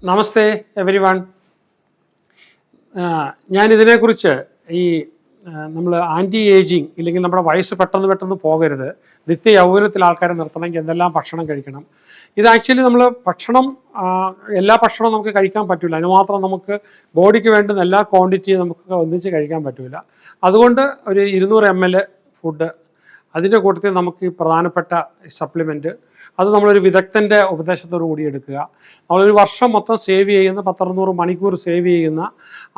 നമസ്തേ every one. ഞാനിതിനെക്കുറിച്ച് നമ്മൾ anti ageing ഇല്ലെങ്കിൽ നമ്മുടെ വയസ്സ് പെട്ടെന്ന് പോകരുത്, നിത്യ യൗവനത്തിൽ ആൾക്കാരെ നിർത്തണമെങ്കിൽ എന്തെല്ലാം ഭക്ഷണം കഴിക്കണം. ഇത് ആക്ച്വലി നമ്മൾ ഭക്ഷണം എല്ലാ ഭക്ഷണവും നമുക്ക് കഴിക്കാൻ പറ്റില്ല. അതിനുമാത്രം നമുക്ക് ബോഡിക്ക് വേണ്ടുന്ന എല്ലാ ക്വാണ്ടിറ്റിയും നമുക്ക് ഒന്നിച്ച് കഴിക്കാൻ പറ്റില്ല. അതുകൊണ്ട് ഒരു 200 ml ഫുഡ്, അതിൻ്റെ കൂട്ടത്തിൽ നമുക്ക് ഈ പ്രധാനപ്പെട്ട സപ്ലിമെൻറ്റ്, അത് നമ്മളൊരു വിദഗ്ധൻ്റെ ഉപദേശത്തോടു കൂടി എടുക്കുക. നമ്മളൊരു വർഷം മൊത്തം സേവ് ചെയ്യുന്ന 10-600 മണിക്കൂർ സേവ് ചെയ്യുന്ന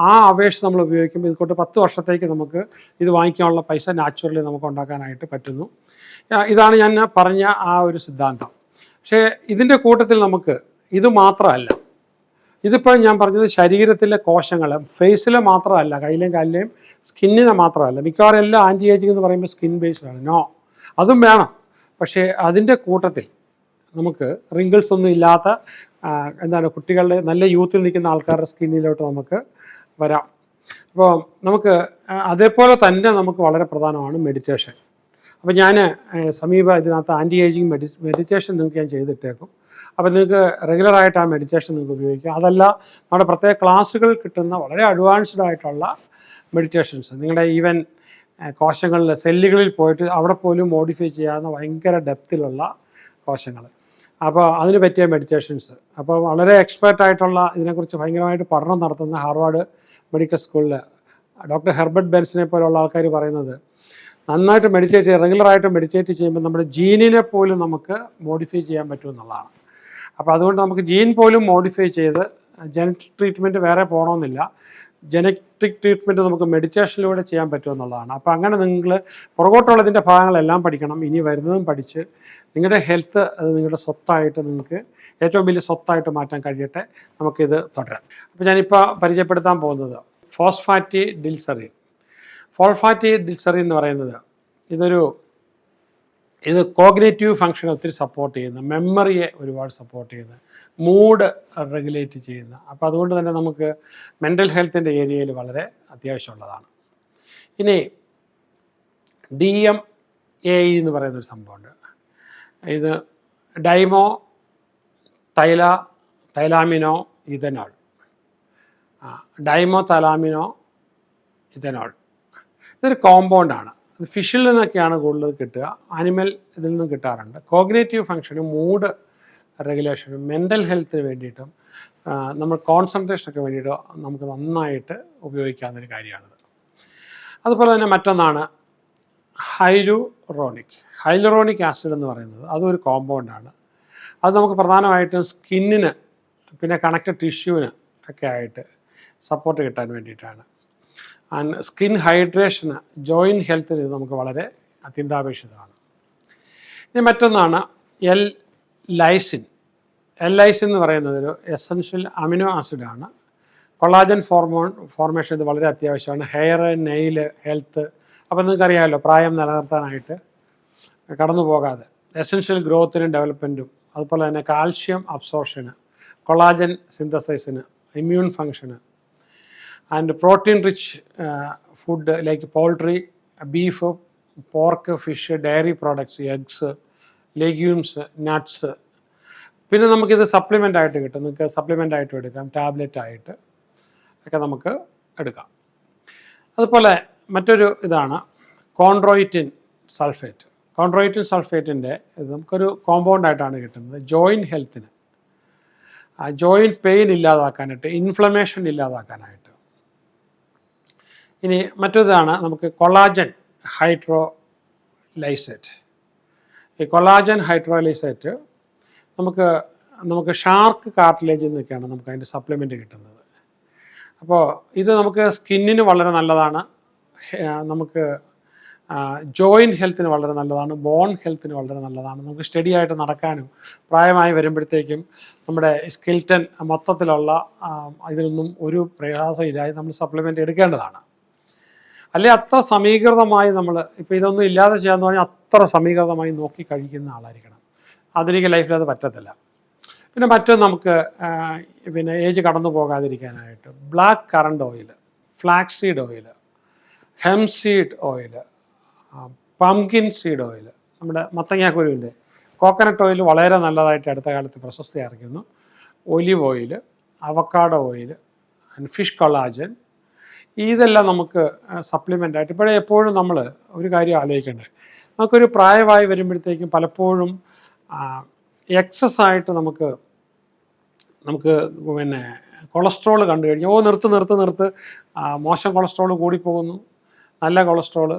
ആ അപേക്ഷ നമ്മൾ ഉപയോഗിക്കുമ്പോൾ ഇത് കൊണ്ട് 10 വർഷത്തേക്ക് നമുക്ക് ഇത് വാങ്ങിക്കാനുള്ള പൈസ നാച്ചുറലി നമുക്ക് ഉണ്ടാക്കാനായിട്ട് പറ്റുന്നു. ഇതാണ് ഞാൻ പറഞ്ഞ ആ ഒരു സിദ്ധാന്തം. പക്ഷേ ഇതിൻ്റെ കൂട്ടത്തിൽ നമുക്ക് ഇത് മാത്രമല്ല, ഇതിപ്പോൾ ഞാൻ പറഞ്ഞത് ശരീരത്തിലെ കോശങ്ങൾ, ഫേസിലെ മാത്രമല്ല, കയ്യിലെയും കാലിലെയും സ്കിന്നിനെ മാത്രമല്ല. മിക്കവാറും എല്ലാം ആൻറ്റി ഏജിങ് എന്ന് പറയുമ്പോൾ സ്കിൻ ബേസ്ഡ് ആണ്. നോ, അതും വേണം. പക്ഷേ അതിൻ്റെ കൂട്ടത്തിൽ നമുക്ക് റിങ്കിൾസ് ഒന്നും ഇല്ലാത്ത കുട്ടികളുടെ നല്ല യൂത്തിൽ നിൽക്കുന്ന ആൾക്കാരുടെ സ്കിന്നിലോട്ട് നമുക്ക് വരാം. അപ്പോൾ നമുക്ക് അതേപോലെ തന്നെ നമുക്ക് വളരെ പ്രധാനമാണ് മെഡിറ്റേഷൻ. അപ്പോൾ ഞാൻ ഇതിനകത്ത് ആൻറ്റി ഏജിങ് മെഡിറ്റേഷൻ നിങ്ങൾക്ക് ഞാൻ ചെയ്തിട്ടേക്കും. അപ്പോൾ നിങ്ങൾക്ക് റെഗുലറായിട്ട് ആ മെഡിറ്റേഷൻ നിങ്ങൾക്ക് ഉപയോഗിക്കാം. അതല്ല, നമ്മുടെ പ്രത്യേക ക്ലാസ്സുകളിൽ കിട്ടുന്ന വളരെ അഡ്വാൻസ്ഡ് ആയിട്ടുള്ള മെഡിറ്റേഷൻസ്, നിങ്ങളുടെ ഈവൻ കോശങ്ങളിൽ സെല്ലുകളിൽ പോയിട്ട് അവിടെ പോലും മോഡിഫൈ ചെയ്യാവുന്ന ഭയങ്കര ഡെപ്തിലുള്ള കോശങ്ങൾ, അപ്പോൾ അതിന് പറ്റിയ മെഡിറ്റേഷൻസ്. അപ്പോൾ വളരെ എക്സ്പേർട്ടായിട്ടുള്ള ഇതിനെക്കുറിച്ച് ഭയങ്കരമായിട്ട് പഠനം നടത്തുന്ന ഹാർവാർഡ് മെഡിക്കൽ സ്കൂളിൽ ഡോക്ടർ ഹെർബർട്ട് ബെൻസിനെ പോലുള്ള ആൾക്കാർ പറയുന്നത്, നന്നായിട്ട് മെഡിറ്റേറ്റ് ചെയ്യുക, റെഗുലറായിട്ട് മെഡിറ്റേറ്റ് ചെയ്യുമ്പോൾ നമ്മുടെ ജീനിനെ പോലും നമുക്ക് മോഡിഫൈ ചെയ്യാൻ പറ്റുമെന്നുള്ളതാണ്. അപ്പോൾ അതുകൊണ്ട് നമുക്ക് ജീൻ പോലും മോഡിഫൈ ചെയ്ത് ജനറ്റിക് ട്രീറ്റ്മെൻറ്റ് വേറെ പോകണമെന്നില്ല, ജനറ്റിക് ട്രീറ്റ്മെൻറ്റ് നമുക്ക് മെഡിറ്റേഷനിലൂടെ ചെയ്യാൻ പറ്റുമെന്നുള്ളതാണ്. അപ്പോൾ അങ്ങനെ നിങ്ങൾ പുറകോട്ടുള്ളതിൻ്റെ ഭാഗങ്ങളെല്ലാം പഠിക്കണം. ഇനി വരുന്നതും പഠിച്ച് നിങ്ങളുടെ ഹെൽത്ത് അത് നിങ്ങളുടെ സ്വത്തായിട്ട്, നിങ്ങൾക്ക് ഏറ്റവും വലിയ സ്വത്തായിട്ട് മാറ്റാൻ കഴിയട്ടെ. നമുക്കിത് തുടരാം. അപ്പോൾ ഞാനിപ്പോൾ പരിചയപ്പെടുത്താൻ പോകുന്നത് ഫോസ്ഫാറ്റിഡിൽസറിൻ. ഫോസ്ഫാറ്റിഡിൽസറിൻ എന്ന് പറയുന്നത് ഇത് കോഗ്നേറ്റീവ് ഫങ്ഷൻ ഒത്തിരി സപ്പോർട്ട് ചെയ്യുന്ന, മെമ്മറിയെ ഒരുപാട് സപ്പോർട്ട് ചെയ്യുന്ന, മൂഡ് റെഗുലേറ്റ് ചെയ്യുന്ന, അപ്പോൾ അതുകൊണ്ട് തന്നെ നമുക്ക് മെൻ്റൽ ഹെൽത്തിൻ്റെ ഏരിയയിൽ വളരെ അത്യാവശ്യമുള്ളതാണ്. ഇനി DMAE എന്ന് പറയുന്നൊരു സംഭവമുണ്ട്. ഇത് തൈലാമിനോ ഇഥനോൾ. ഇതൊരു കോമ്പൗണ്ടാണ്. ഇത് ഫിഷിൽ നിന്നൊക്കെയാണ് കൂടുതൽ കിട്ടുക, ആനിമൽ ഇതിൽ നിന്നും കിട്ടാറുണ്ട്. കോഗ്നേറ്റീവ് ഫങ്ഷനും മൂഡ് റെഗുലേഷനും മെൻ്റൽ ഹെൽത്തിന് വേണ്ടിയിട്ടും നമ്മൾ കോൺസെൻട്രേഷനൊക്കെ വേണ്ടിയിട്ട് നമുക്ക് നന്നായിട്ട് ഉപയോഗിക്കാവുന്നൊരു കാര്യമാണിത്. അതുപോലെ തന്നെ മറ്റൊന്നാണ് ഹൈലുറോണിക് ആസിഡ് എന്ന് പറയുന്നത്. അതൊരു കോമ്പൗണ്ടാണ്. അത് നമുക്ക് പ്രധാനമായിട്ടും സ്കിന്നിന് പിന്നെ കണക്റ്റഡ് ടിഷ്യൂവിന് ഒക്കെ ആയിട്ട് സപ്പോർട്ട് കിട്ടാൻ വേണ്ടിയിട്ടാണ്. ആൻഡ് സ്കിൻ ഹൈഡ്രേഷന്, ജോയിൻറ്റ് ഹെൽത്തിന് ഇത് നമുക്ക് വളരെ അത്യന്താപേക്ഷിതമാണ്. ഇനി മറ്റൊന്നാണ് ലൈസിൻ എന്ന് പറയുന്നത് ഒരു എസൻഷ്യൽ അമിനോ ആസിഡാണ്. കൊളാജൻ ഫോർമേഷൻ ഇത് വളരെ അത്യാവശ്യമാണ്. ഹെയർ, നെയിൽ ഹെൽത്ത്, അപ്പോൾ നിങ്ങൾക്കറിയാമല്ലോ, പ്രായം നിലനിർത്താനായിട്ട് കടന്നു പോകാതെ എസൻഷ്യൽ ഗ്രോത്തിനും ഡെവലപ്മെൻറ്റും, അതുപോലെ തന്നെ കാൽഷ്യം അബ്സോർഷന്, കൊളാജൻ സിന്തസൈസിന്, ഇമ്മ്യൂൺ ഫങ്ഷന്, and protein rich food like poultry, beef, pork, fish, dairy products, eggs, legumes, nuts. പിന്നെ നമുക്കിത് സപ്ലിമെൻ്റ് ആയിട്ട് കിട്ടും. നിങ്ങൾക്ക് സപ്ലിമെൻ്റ് ആയിട്ടും എടുക്കാം, ടാബ്ലറ്റ് ആയിട്ട് ഒക്കെ നമുക്ക് എടുക്കാം. അതുപോലെ മറ്റൊരു ഇതാണ് കോൺഡ്രോയിറ്റിൻ സൾഫേറ്റിൻ്റെ ഇത് നമുക്കൊരു കോമ്പൗണ്ടായിട്ടാണ് കിട്ടുന്നത്. ജോയിൻറ്റ് ഹെൽത്തിന്, ജോയിൻറ്റ് പെയിൻ ഇല്ലാതാക്കാനായിട്ട്, ഇൻഫ്ലമേഷൻ ഇല്ലാതാക്കാനായിട്ട്. ഇനി മറ്റൊരിതാണ് നമുക്ക് കൊളാജൻ ഹൈഡ്രോലൈസേറ്റ്. ഈ കൊളാജൻ ഹൈഡ്രോലൈസേറ്റ് നമുക്ക് ഷാർക്ക് കാർട്ടിലേജിൽ നിന്നൊക്കെയാണ് നമുക്ക് അതിൻ്റെ സപ്ലിമെൻറ്റ് കിട്ടുന്നത്. അപ്പോൾ ഇത് നമുക്ക് സ്കിന്നിന് വളരെ നല്ലതാണ്, നമുക്ക് ജോയിൻറ്റ് ഹെൽത്തിന് വളരെ നല്ലതാണ്, ബോൺ ഹെൽത്തിന് വളരെ നല്ലതാണ്. നമുക്ക് സ്റ്റഡി ആയിട്ട് നടക്കാനും പ്രായമായി വരുമ്പോഴത്തേക്കും നമ്മുടെ സ്കെൽറ്റൻ മൊത്തത്തിലുള്ള ഇതിനൊന്നും ഒരു പ്രയാസം ഇല്ലാതെ നമ്മൾ സപ്ലിമെൻ്റ് എടുക്കേണ്ടതാണ്. അല്ലെ അത്ര സമീകൃതമായി നമ്മൾ ഇപ്പോൾ ഇതൊന്നും ഇല്ലാതെ ചെയ്യാന്ന് പറഞ്ഞാൽ അത്ര സമീകൃതമായി നോക്കി കഴിക്കുന്ന ആളായിരിക്കണം. ആധുനിക ലൈഫിൽ അത് പറ്റത്തില്ല. പിന്നെ മറ്റൊന്ന് നമുക്ക് പിന്നെ ഏജ് കടന്നു പോകാതിരിക്കാനായിട്ട് black currant oil, flax seed oil, hempseed oil, pumpkin seed oil, നമ്മുടെ മത്തങ്ങാക്കുരുവിൻ്റെ കോക്കനട്ട് ഓയിൽ വളരെ നല്ലതായിട്ട് അടുത്ത കാലത്ത് പ്രശസ്തി ആർജിക്കുന്നു. Olive oil, avocado oil and fish collagen, ഇതെല്ലാം നമുക്ക് സപ്ലിമെൻ്റായിട്ട് എപ്പോഴും നമ്മൾ ഒരു കാര്യം ആലോചിക്കേണ്ടത്, നമുക്കൊരു പ്രായമായി വരുമ്പോഴത്തേക്കും പലപ്പോഴും എക്സസ് ആയിട്ട് നമുക്ക് പിന്നെ കൊളസ്ട്രോൾ കണ്ടു കഴിഞ്ഞാൽ നിർത്ത് മോശം കൊളസ്ട്രോൾ കൂടിപ്പോകുന്നു, നല്ല കൊളസ്ട്രോൾ.